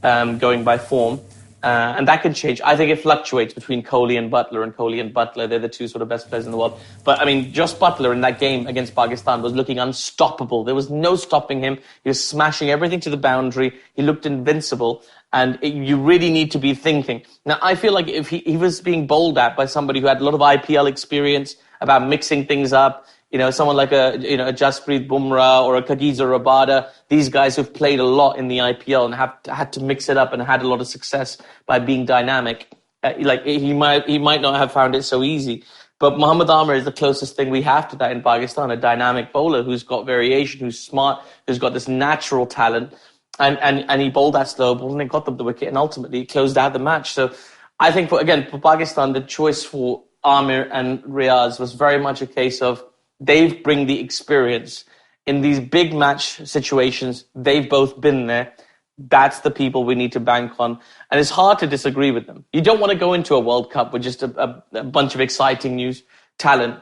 going by form. And that can change. I think it fluctuates between Kohli and Buttler, and Kohli and Buttler, they're the two sort of best players in the world. But, I mean, Jos Buttler in that game against Pakistan was looking unstoppable. There was no stopping him. He was smashing everything to the boundary. He looked invincible. And you really need to be thinking. Now, I feel like if he was being bowled at by somebody who had a lot of IPL experience about mixing things up, someone like a Jasprit Bumrah or a Khagiza Rabada, these guys who've played a lot in the IPL and had to mix it up and had a lot of success by being dynamic. He might not have found it so easy. But Mohammad Amir is the closest thing we have to that in Pakistan, a dynamic bowler who's got variation, who's smart, who's got this natural talent. And he bowled that slow ball and it got them the wicket and ultimately closed out the match. So I think, for Pakistan, the choice for Amir and Riaz was very much a case of they bring the experience. In these big match situations, they've both been there. That's the people we need to bank on. And it's hard to disagree with them. You don't want to go into a World Cup with just a bunch of exciting new talent.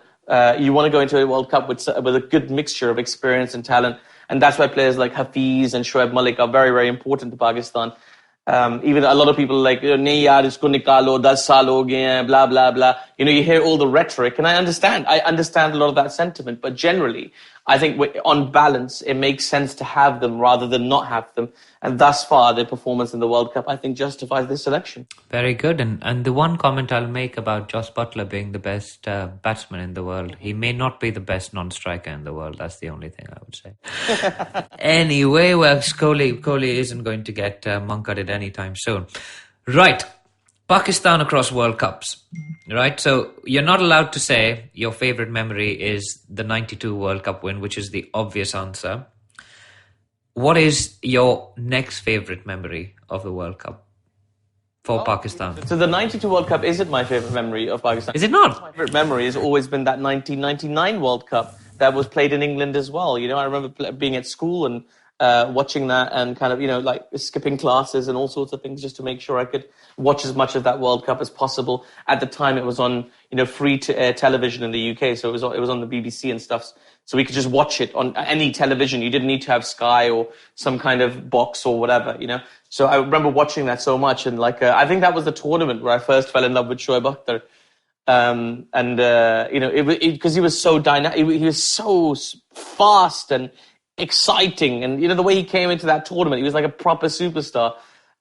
You want to go into a World Cup with a good mixture of experience and talent. And that's why players like Hafiz and Shoaib Malik are very, very important to Pakistan. Even a lot of people are like, nahi yaar, isko nikalo, 10 saal ho gaye hain, blah, blah, blah. You hear all the rhetoric, and I understand a lot of that sentiment, but generally, I think on balance, it makes sense to have them rather than not have them. And thus far, their performance in the World Cup, I think, justifies this selection. Very good. And the one comment I'll make about Jos Buttler being the best batsman in the world, he may not be the best non-striker in the world. That's the only thing I would say. Anyway, well, Kohli isn't going to get monk-utted anytime soon. Right. Pakistan across World Cups, right? So you're not allowed to say your favourite memory is the 92 World Cup win, which is the obvious answer. What is your next favourite memory of the World Cup for Pakistan? So the 92 World Cup isn't my favourite memory of Pakistan. Is it not? My favourite memory has always been that 1999 World Cup that was played in England as well. I remember being at school and watching that and kind of, like skipping classes and all sorts of things just to make sure I could watch as much of that World Cup as possible. At the time, it was on, free to air television in the UK. So it was on the BBC and stuff. So we could just watch it on any television. You didn't need to have Sky or some kind of box or whatever, So I remember watching that so much. And I think that was the tournament where I first fell in love with Shoaib Akhtar. Because he was so dynamic, he was so fast and exciting. And, the way he came into that tournament, he was like a proper superstar.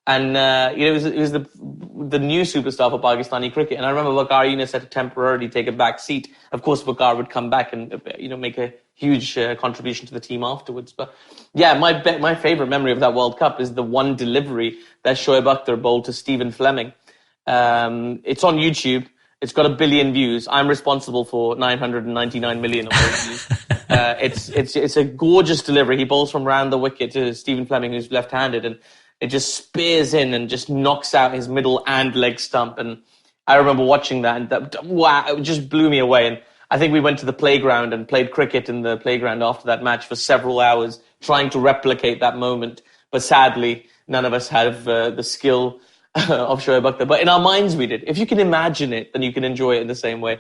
And it was the new superstar for Pakistani cricket. And I remember Waqar Younis had to temporarily take a back seat. Of course, Waqar would come back and make a huge contribution to the team afterwards. But yeah, my favorite memory of that World Cup is the one delivery that Shoaib Akhtar bowled to Stephen Fleming. It's on YouTube. It's got 1 billion views. I'm responsible for 999 million of those views. It's a gorgeous delivery. He bowls from round the wicket to Stephen Fleming, who's left-handed, and it just spears in and just knocks out his middle and leg stump. And I remember watching that, and wow, it just blew me away. And I think we went to the playground and played cricket in the playground after that match for several hours, trying to replicate that moment. But sadly, none of us have the skill of Shoaib Akhtar. But in our minds, we did. If you can imagine it, then you can enjoy it in the same way.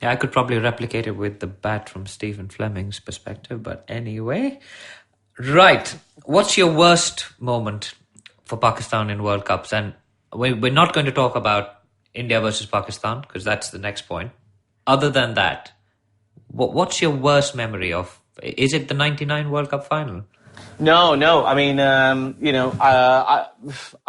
Yeah, I could probably replicate it with the bat from Stephen Fleming's perspective. But anyway, right. What's your worst moment for Pakistan in World Cups? And we're not going to talk about India versus Pakistan because that's the next point. Other than that, what's your worst memory of? Is it the 99 World Cup final? No. I mean, I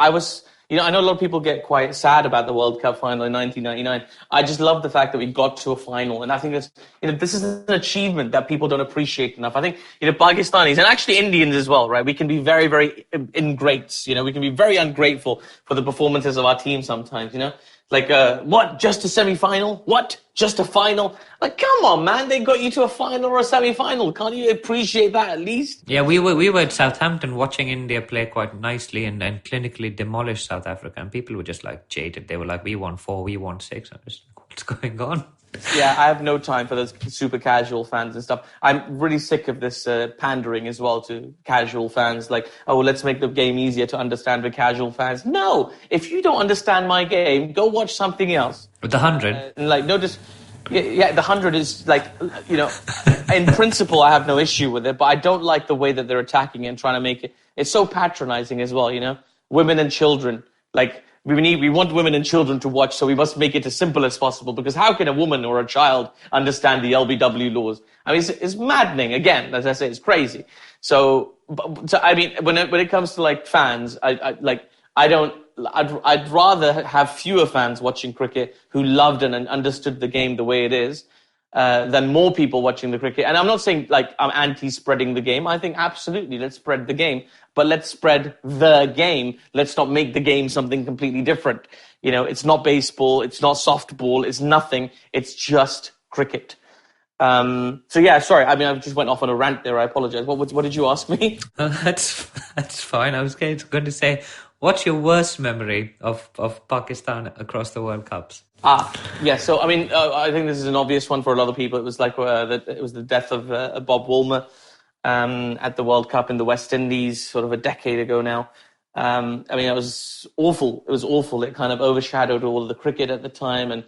was... I know a lot of people get quite sad about the World Cup final in 1999. I just love the fact that we got to a final. And I think this is an achievement that people don't appreciate enough. I think, Pakistanis and actually Indians as well, right? We can be very, very ingrates. We can be very ungrateful for the performances of our team sometimes, Like, what? Just a semi-final? What? Just a final? Like, come on, man. They got you to a final or a semi-final. Can't you appreciate that at least? Yeah, we were at Southampton watching India play quite nicely and clinically demolish South Africa. And people were just like jaded. They were like, we won 4, we won 6. I was like, what's going on? Yeah, I have no time for those super casual fans and stuff. I'm really sick of this pandering as well to casual fans. Like, oh, let's make the game easier to understand for casual fans. No, if you don't understand my game, go watch something else. With the 100? The 100 is like, in principle, I have no issue with it, but I don't like the way that they're attacking it and trying to make it. It's so patronizing as well, Women and children, like, we want women and children to watch, so we must make it as simple as possible, because how can a woman or a child understand the LBW laws? I mean, it's maddening. Again, as I say, it's crazy. So I mean, when it comes to like fans, I'd rather have fewer fans watching cricket who loved and understood the game the way it is, than more people watching the cricket. And I'm not saying like I'm anti-spreading the game. I think absolutely, let's spread the game. But let's spread the game. Let's not make the game something completely different. It's not baseball. It's not softball. It's nothing. It's just cricket. So yeah, sorry. I mean, I just went off on a rant there. I apologize. What did you ask me? That's fine. I was going to say, what's your worst memory of Pakistan across the World Cups? Yeah. So, I mean, I think this is an obvious one for a lot of people. It was like it was the death of Bob Woolmer at the World Cup in the West Indies, sort of a decade ago now. I mean, it was awful. It was awful. It kind of overshadowed all of the cricket at the time. And,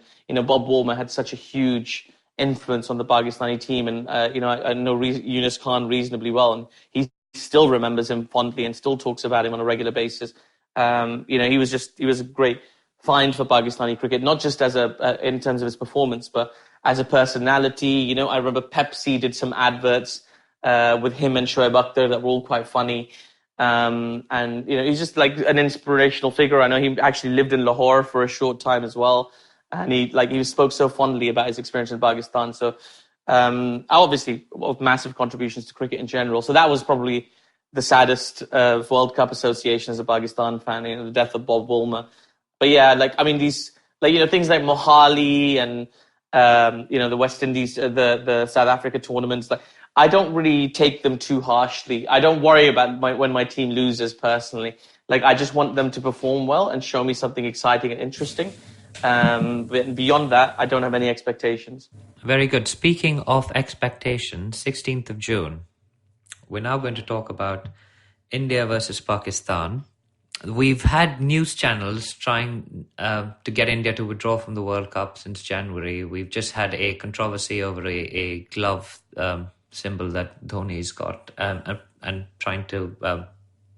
Bob Woolmer had such a huge influence on the Pakistani team. And, I know Yunus Khan reasonably well. And he still remembers him fondly and still talks about him on a regular basis. He was a great find for Pakistani cricket, not just as in terms of his performance, but as a personality. I remember Pepsi did some adverts with him and Shoaib Akhtar that were all quite funny. And he's just like an inspirational figure. I know he actually lived in Lahore for a short time as well. And he spoke so fondly about his experience in Pakistan. So obviously of massive contributions to cricket in general. So that was probably the saddest World Cup association as a Pakistan fan, the death of Bob Woolmer. But yeah, these things like Mohali and the West Indies, the South Africa tournaments, I don't really take them too harshly. I don't worry about when my team loses personally. I just want them to perform well and show me something exciting and interesting. But beyond that, I don't have any expectations. Very good. Speaking of expectations, 16th of June, we're now going to talk about India versus Pakistan. We've had news channels trying to get India to withdraw from the World Cup since January. We've just had a controversy over a glove symbol that Dhoni's got and trying to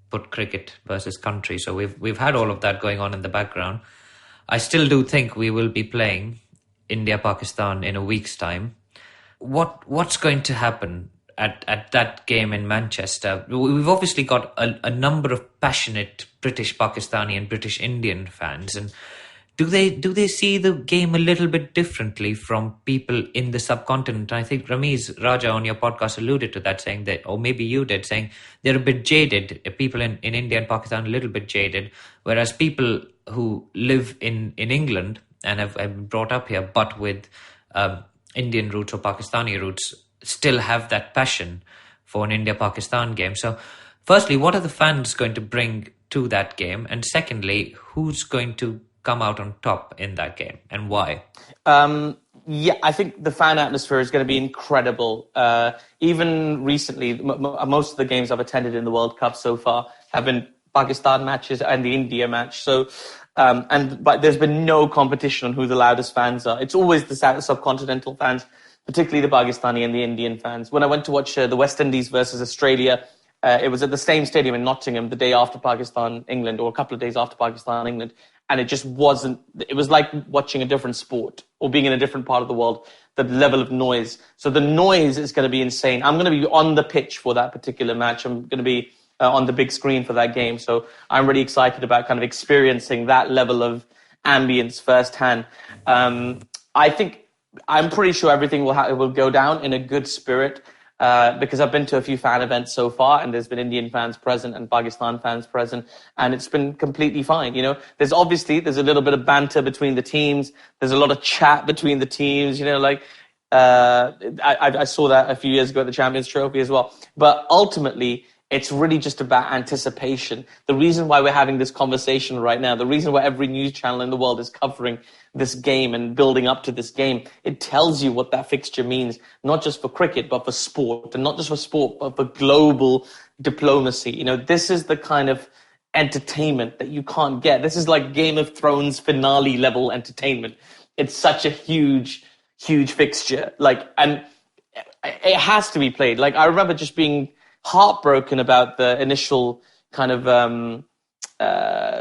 put cricket versus country. So we've had all of that going on in the background. I still do think we will be playing India-Pakistan in a week's time. What's going to happen? at that game in Manchester. We've obviously got a number of passionate British Pakistani and British Indian fans, and do they see the game a little bit differently from people in the subcontinent? I think Ramiz Raja on your podcast alluded to that, saying that, or maybe you did, saying they're a bit jaded. People in India and Pakistan a little bit jaded, whereas people who live in England and have been brought up here, but with Indian roots or Pakistani roots, still have that passion for an India-Pakistan game. So firstly, what are the fans going to bring to that game? And secondly, who's going to come out on top in that game and why? I think the fan atmosphere is going to be incredible. Even recently, most of the games I've attended in the World Cup so far have been Pakistan matches and the India match. So, but there's been no competition on who the loudest fans are. It's always the subcontinental fans, particularly the Pakistani and the Indian fans. When I went to watch the West Indies versus Australia, it was at the same stadium in Nottingham the day after Pakistan-England, or a couple of days after Pakistan-England. And it just wasn't, it was like watching a different sport or being in a different part of the world, the level of noise. So the noise is going to be insane. I'm going to be on the pitch for that particular match. I'm going to be on the big screen for that game. So I'm really excited about kind of experiencing that level of ambience firsthand. I'm pretty sure everything will go down in a good spirit. Because I've been to a few fan events so far, and there's been Indian fans present and Pakistan fans present, and it's been completely fine. You know, there's a little bit of banter between the teams. There's a lot of chat between the teams. You know, like I saw that a few years ago at the Champions Trophy as well. But ultimately, it's really just about anticipation. The reason why we're having this conversation right now, the reason why every news channel in the world is covering this game and building up to this game, it tells you what that fixture means, not just for cricket, but for sport, and not just for sport, but for global diplomacy. You know, this is the kind of entertainment that you can't get. This is like Game of Thrones finale level entertainment. It's such a huge, huge fixture. And it has to be played. Like, I remember just being heartbroken about the initial kind of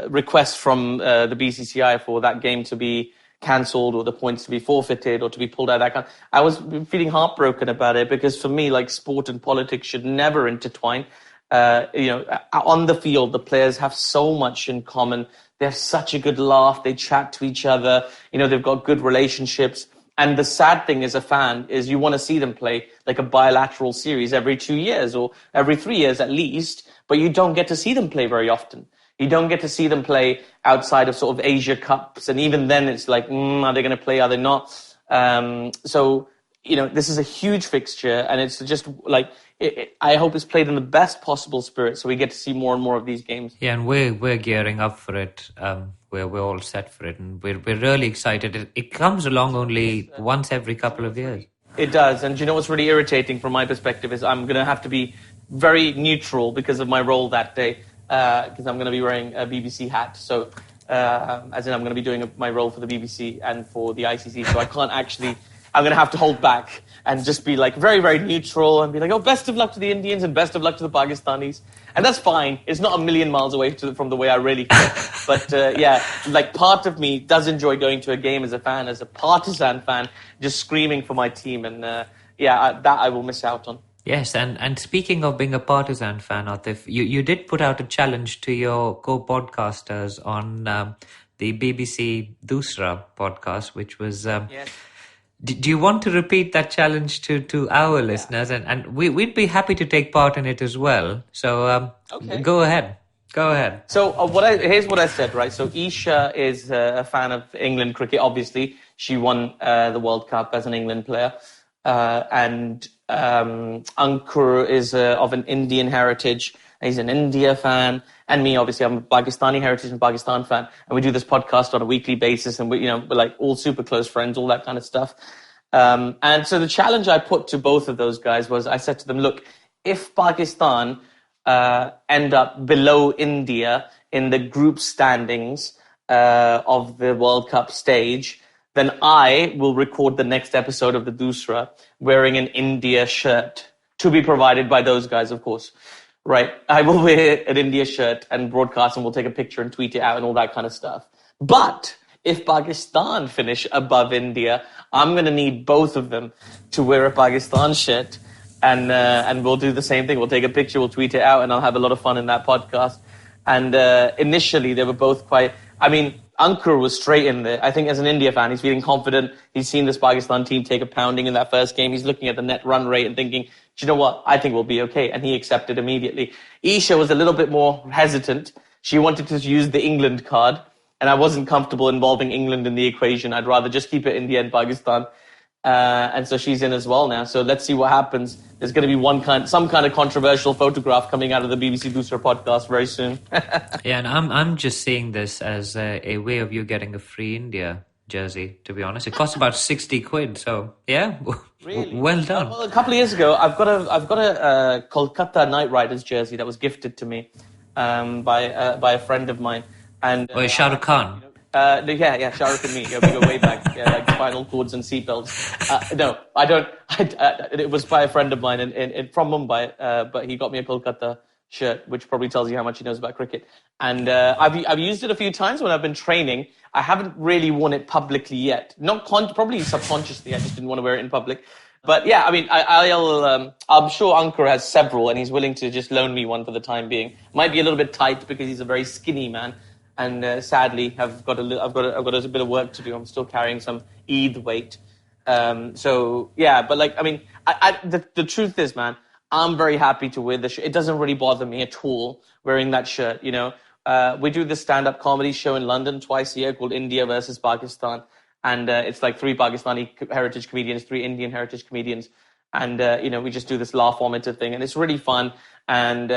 request from the BCCI for that game to be cancelled or the points to be forfeited or to be pulled out. I was feeling heartbroken about it because for me, like, sport and politics should never intertwine. On the field, the players have so much in common. They have such a good laugh. They chat to each other. You know, they've got good relationships. And the sad thing as a fan is you want to see them play like a bilateral series every 2 years or every 3 years at least, but you don't get to see them play very often. You don't get to see them play outside of sort of Asia Cups. And even then it's like, are they going to play? Are they not? So, you know, this is a huge fixture, and it's just like, I hope it's played in the best possible spirit so we get to see more and more of these games. Yeah, and we're gearing up for it. We're all set for it, and we're really excited. It comes along only once every couple of years. It does, and you know what's really irritating from my perspective is I'm going to have to be very neutral because of my role that day, because I'm going to be wearing a BBC hat. So, as in I'm going to be doing my role for the BBC and for the ICC, so I can't actually... I'm going to have to hold back and just be like very, very neutral and be like, oh, best of luck to the Indians and best of luck to the Pakistanis. And that's fine. It's not a million miles away from the way I really feel. But like part of me does enjoy going to a game as a fan, as a partisan fan, just screaming for my team. And that I will miss out on. Yes, and speaking of being a partisan fan, Aatif, you did put out a challenge to your co-podcasters on the BBC Dusra podcast, which was... Yes. Do you want to repeat that challenge to our listeners? And we'd be happy to take part in it as well. So okay. Go ahead. So here's what I said, right? So Isha is a fan of England cricket, obviously. She won the World Cup as an England player. And Ankur is of an Indian heritage. He's an India fan. And me, obviously, I'm a Pakistani heritage and Pakistan fan. And we do this podcast on a weekly basis. And we're like all super close friends, all that kind of stuff. And so the challenge I put to both of those guys was I said to them, look, if Pakistan end up below India in the group standings of the World Cup stage, then I will record the next episode of the Dusra wearing an India shirt, to be provided by those guys, of course. Right, I will wear an India shirt and broadcast, and we'll take a picture and tweet it out and all that kind of stuff. But if Pakistan finish above India, I'm going to need both of them to wear a Pakistan shirt and we'll do the same thing. We'll take a picture, we'll tweet it out, and I'll have a lot of fun in that podcast. And initially, they were both quite... I mean, Ankur was straight in there. I think as an India fan, he's feeling confident. He's seen this Pakistan team take a pounding in that first game. He's looking at the net run rate and thinking, do you know what? I think we'll be okay. And he accepted immediately. Isha was a little bit more hesitant. She wanted to use the England card, and I wasn't comfortable involving England in the equation. I'd rather just keep it India and Pakistan. And so she's in as well now. So let's see what happens. There's going to be some kind of controversial photograph coming out of the BBC Booster podcast very soon. Yeah, and I'm just seeing this as a way of you getting a free India jersey, to be honest. It costs about 60 quid, so yeah, really? Well done. Well, a couple of years ago, I've got a Kolkata Knight Riders jersey that was gifted to me by a friend of mine. And Shah Rukh Khan. Yeah, Shah Rukh and me. Yeah, we go way back, like spinal cords and seatbelts. No, I don't. It was by a friend of mine from Mumbai, but he got me a Kolkata shirt, which probably tells you how much he knows about cricket. And I've used it a few times when I've been training. I haven't really worn it publicly yet. Probably subconsciously. I just didn't want to wear it in public. But yeah, I mean, I'm sure Ankur has several, and he's willing to just loan me one for the time being. Might be a little bit tight because he's a very skinny man. And sadly, I've got a bit of work to do. I'm still carrying some Eid weight. So yeah, but like, I mean, the truth is, man, I'm very happy to wear the shirt. It doesn't really bother me at all wearing that shirt. You know, we do this stand-up comedy show in London twice a year called India versus Pakistan, and it's like 3 Pakistani heritage comedians, 3 Indian heritage comedians, and we just do this laugh-vomited thing, and it's really fun. And,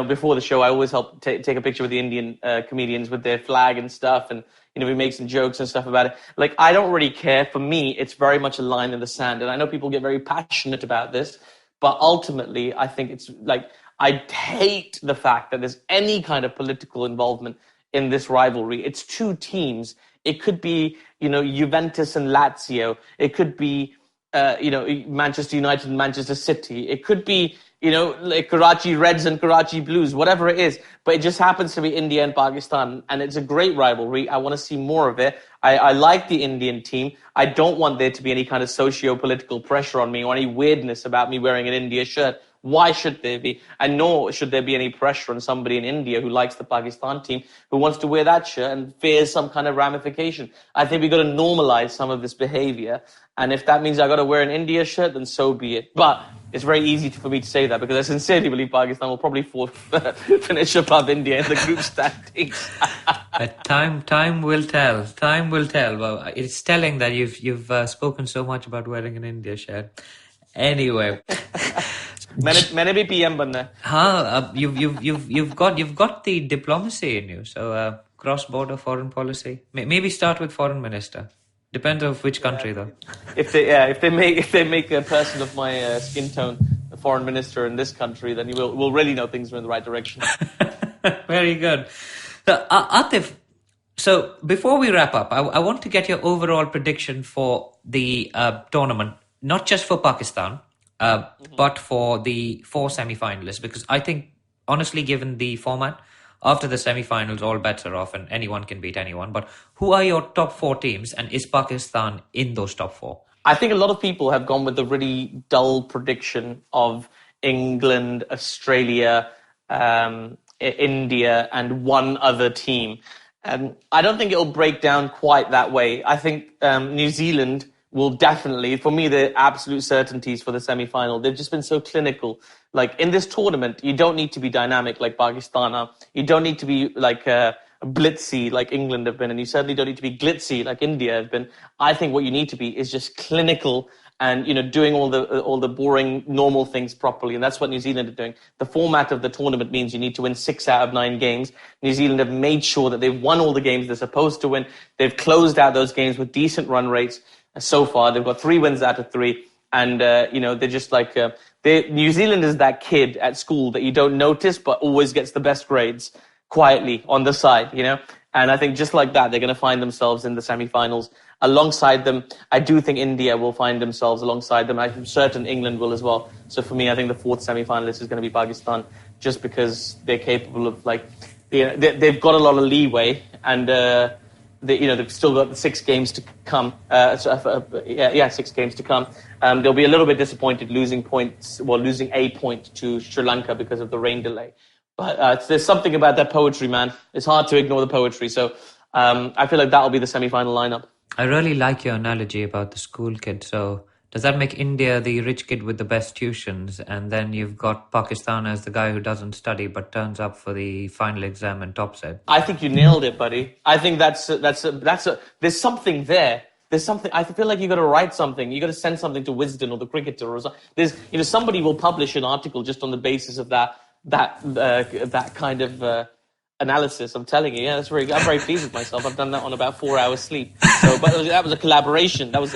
before the show, I always help take a picture with the Indian comedians with their flag and stuff. And, we make some jokes and stuff about it. Like, I don't really care. For me, it's very much a line in the sand. And I know people get very passionate about this. But ultimately, I think it's like, I hate the fact that there's any kind of political involvement in this rivalry. It's 2 teams. It could be, Juventus and Lazio. It could be, Manchester United and Manchester City. It could be, like Karachi Reds and Karachi Blues, whatever it is. But it just happens to be India and Pakistan. And it's a great rivalry. I want to see more of it. I like the Indian team. I don't want there to be any kind of socio-political pressure on me or any weirdness about me wearing an India shirt. Why should there be? And nor should there be any pressure on somebody in India who likes the Pakistan team, who wants to wear that shirt and fears some kind of ramification. I think we've got to normalize some of this behavior. And if that means I got to wear an India shirt, then so be it. But it's very easy for me to say that because I sincerely believe Pakistan will probably finish above India in the group standings. Time will tell. Time will tell. Well, it's telling that you've spoken so much about wearing an India shirt. Anyway. मैंने भी PM बनना है. You've got the diplomacy in you. So cross-border foreign policy. Maybe start with foreign minister. Depends on which country though. If they make a person of my skin tone the foreign minister in this country, then we'll really know things are in the right direction. Very good. So, Aatif, so before we wrap up, I want to get your overall prediction for the tournament, not just for Pakistan, but for the 4 semi-finalists, because I think, honestly, given the format, after the semi-finals, all bets are off and anyone can beat anyone. But who are your top 4 teams, and is Pakistan in those top 4? I think a lot of people have gone with the really dull prediction of England, Australia, India, and one other team. I don't think it'll break down quite that way. I think New Zealand will definitely, for me, the absolute certainties for the semi-final. They've just been so clinical. Like, in this tournament, you don't need to be dynamic like Pakistan are. You don't need to be like blitzy like England have been, and you certainly don't need to be glitzy like India have been. I think what you need to be is just clinical and, doing all the boring, normal things properly. And that's what New Zealand are doing. The format of the tournament means you need to win 6 out of 9 games. New Zealand have made sure that they've won all the games they're supposed to win. They've closed out those games with decent run rates. So far, they've got 3 wins out of 3. And, they're just like... New Zealand is that kid at school that you don't notice but always gets the best grades quietly on the side, And I think just like that, they're going to find themselves in the semi-finals. Alongside them, I do think India will find themselves alongside them. I'm certain England will as well. So for me, I think the 4th semi-finalist is going to be Pakistan, just because they're capable of, they've got a lot of leeway and... they've still got the 6 games to come. 6 games to come. They'll be a little bit disappointed losing a point to Sri Lanka because of the rain delay. But there's something about that poetry, man. It's hard to ignore the poetry. So I feel like that'll be the semi-final lineup. I really like your analogy about the school kid. So does that make India the rich kid with the best tuitions, and then you've got Pakistan as the guy who doesn't study but turns up for the final exam and tops it? I think you nailed it, buddy. I think there's something there. There's something. I feel like you got to write something. You got to send something to Wisden or the Cricketer or something. Somebody will publish an article just on the basis of that kind of analysis. I'm telling you, I'm very pleased with myself. I've done that on about 4 hours sleep. So, but that was a collaboration. That was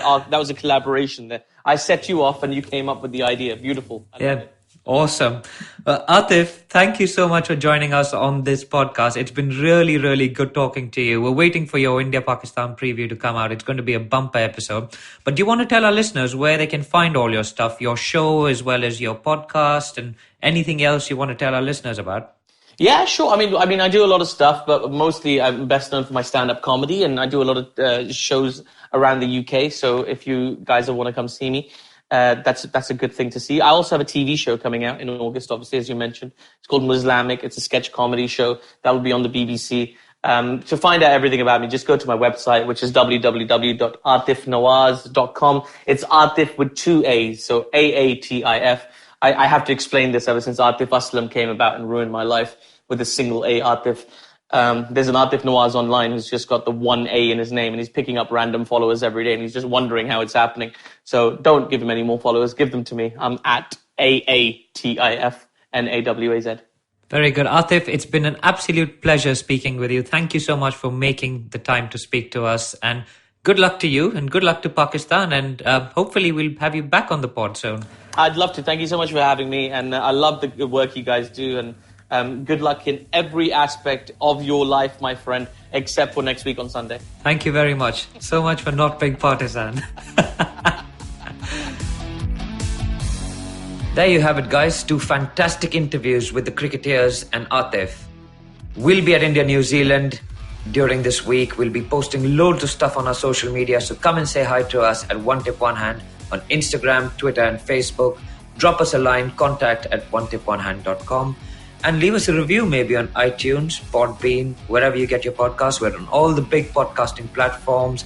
a collaboration there. I set you off and you came up with the idea. Beautiful. Yeah. Awesome. Aatif, thank you so much for joining us on this podcast. It's been really, really good talking to you. We're waiting for your India-Pakistan preview to come out. It's going to be a bumper episode. But do you want to tell our listeners where they can find all your stuff, your show, as well as your podcast, and anything else you want to tell our listeners about? Yeah, sure. I mean, I do a lot of stuff, but mostly I'm best known for my stand-up comedy, and I do a lot of shows around the UK. So if you guys want to come see me, that's a good thing to see. I also have a TV show coming out in August, obviously, as you mentioned. It's called Muslamic. It's a sketch comedy show that will be on the BBC. To find out everything about me, just go to my website, which is www.aatifnawaz.com. It's Aatif with 2 A's, so AATIF. I have to explain this ever since Aatif Aslam came about and ruined my life with a single A, Aatif. There's an Aatif Nawaz online who's just got the 1 A in his name, and he's picking up random followers every day, and he's just wondering how it's happening. So don't give him any more followers. Give them to me. I'm at AATIFNAWAZ. Very good. Aatif, it's been an absolute pleasure speaking with you. Thank you so much for making the time to speak to us, and good luck to you and good luck to Pakistan, and hopefully we'll have you back on the pod soon. I'd love to. Thank you so much for having me, and I love the work you guys do, and good luck in every aspect of your life, my friend, except for next week on Sunday. Thank you very much. So much for not being partisan. There you have it, guys. 2 fantastic interviews with the Cricketeers and Aatif. We'll be at India, New Zealand during this week. We'll be posting loads of stuff on our social media, so come and say hi to us at One Tip One Hand on Instagram, Twitter and Facebook. Drop us a line, contact@onetiponehand.com, and leave us a review maybe on iTunes, Podbean, wherever you get your podcasts. We're on all the big podcasting platforms,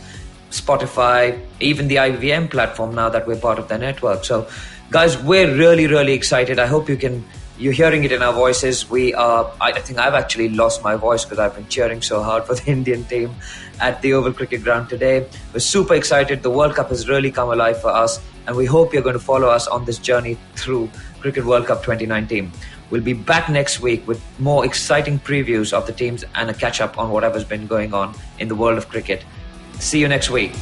Spotify, even the IVM platform now that we're part of the network. So guys, we're really, really excited. I hope you're hearing it in our voices. I think I've actually lost my voice because I've been cheering so hard for the Indian team at the Oval Cricket Ground today. We're super excited. The World Cup has really come alive for us, and we hope you're going to follow us on this journey through Cricket World Cup 2019. We'll be back next week with more exciting previews of the teams and a catch-up on whatever's been going on in the world of cricket. See you next week.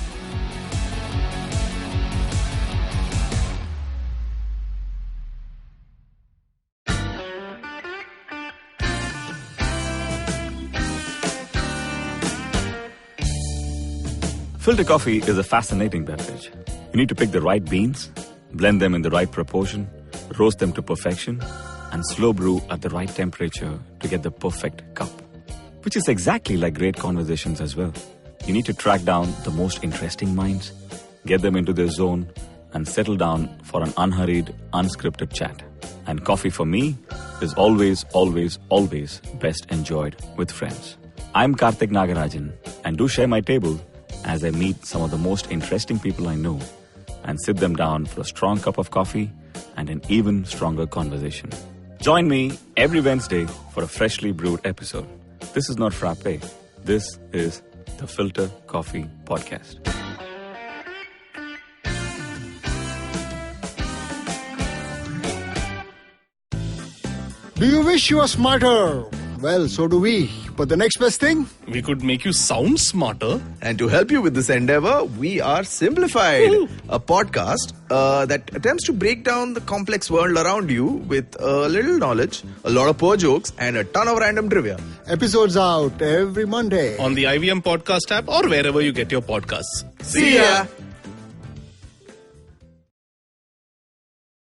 Filter coffee is a fascinating beverage. You need to pick the right beans, blend them in the right proportion, roast them to perfection, and slow brew at the right temperature to get the perfect cup. Which is exactly like great conversations as well. You need to track down the most interesting minds, get them into their zone, and settle down for an unhurried, unscripted chat. And coffee for me is always, always, always best enjoyed with friends. I'm Karthik Nagarajan, and do share my table as I meet some of the most interesting people I know and sit them down for a strong cup of coffee and an even stronger conversation. Join me every Wednesday for a freshly brewed episode. This is not frappe. This is the Filter Coffee Podcast. Do you wish you were smarter? Well, so do we. But the next best thing? We could make you sound smarter. And to help you with this endeavor, we are Simplified, a podcast that attempts to break down the complex world around you with a little knowledge, a lot of poor jokes, and a ton of random trivia. Episodes out every Monday on the IVM Podcast app or wherever you get your podcasts. See ya!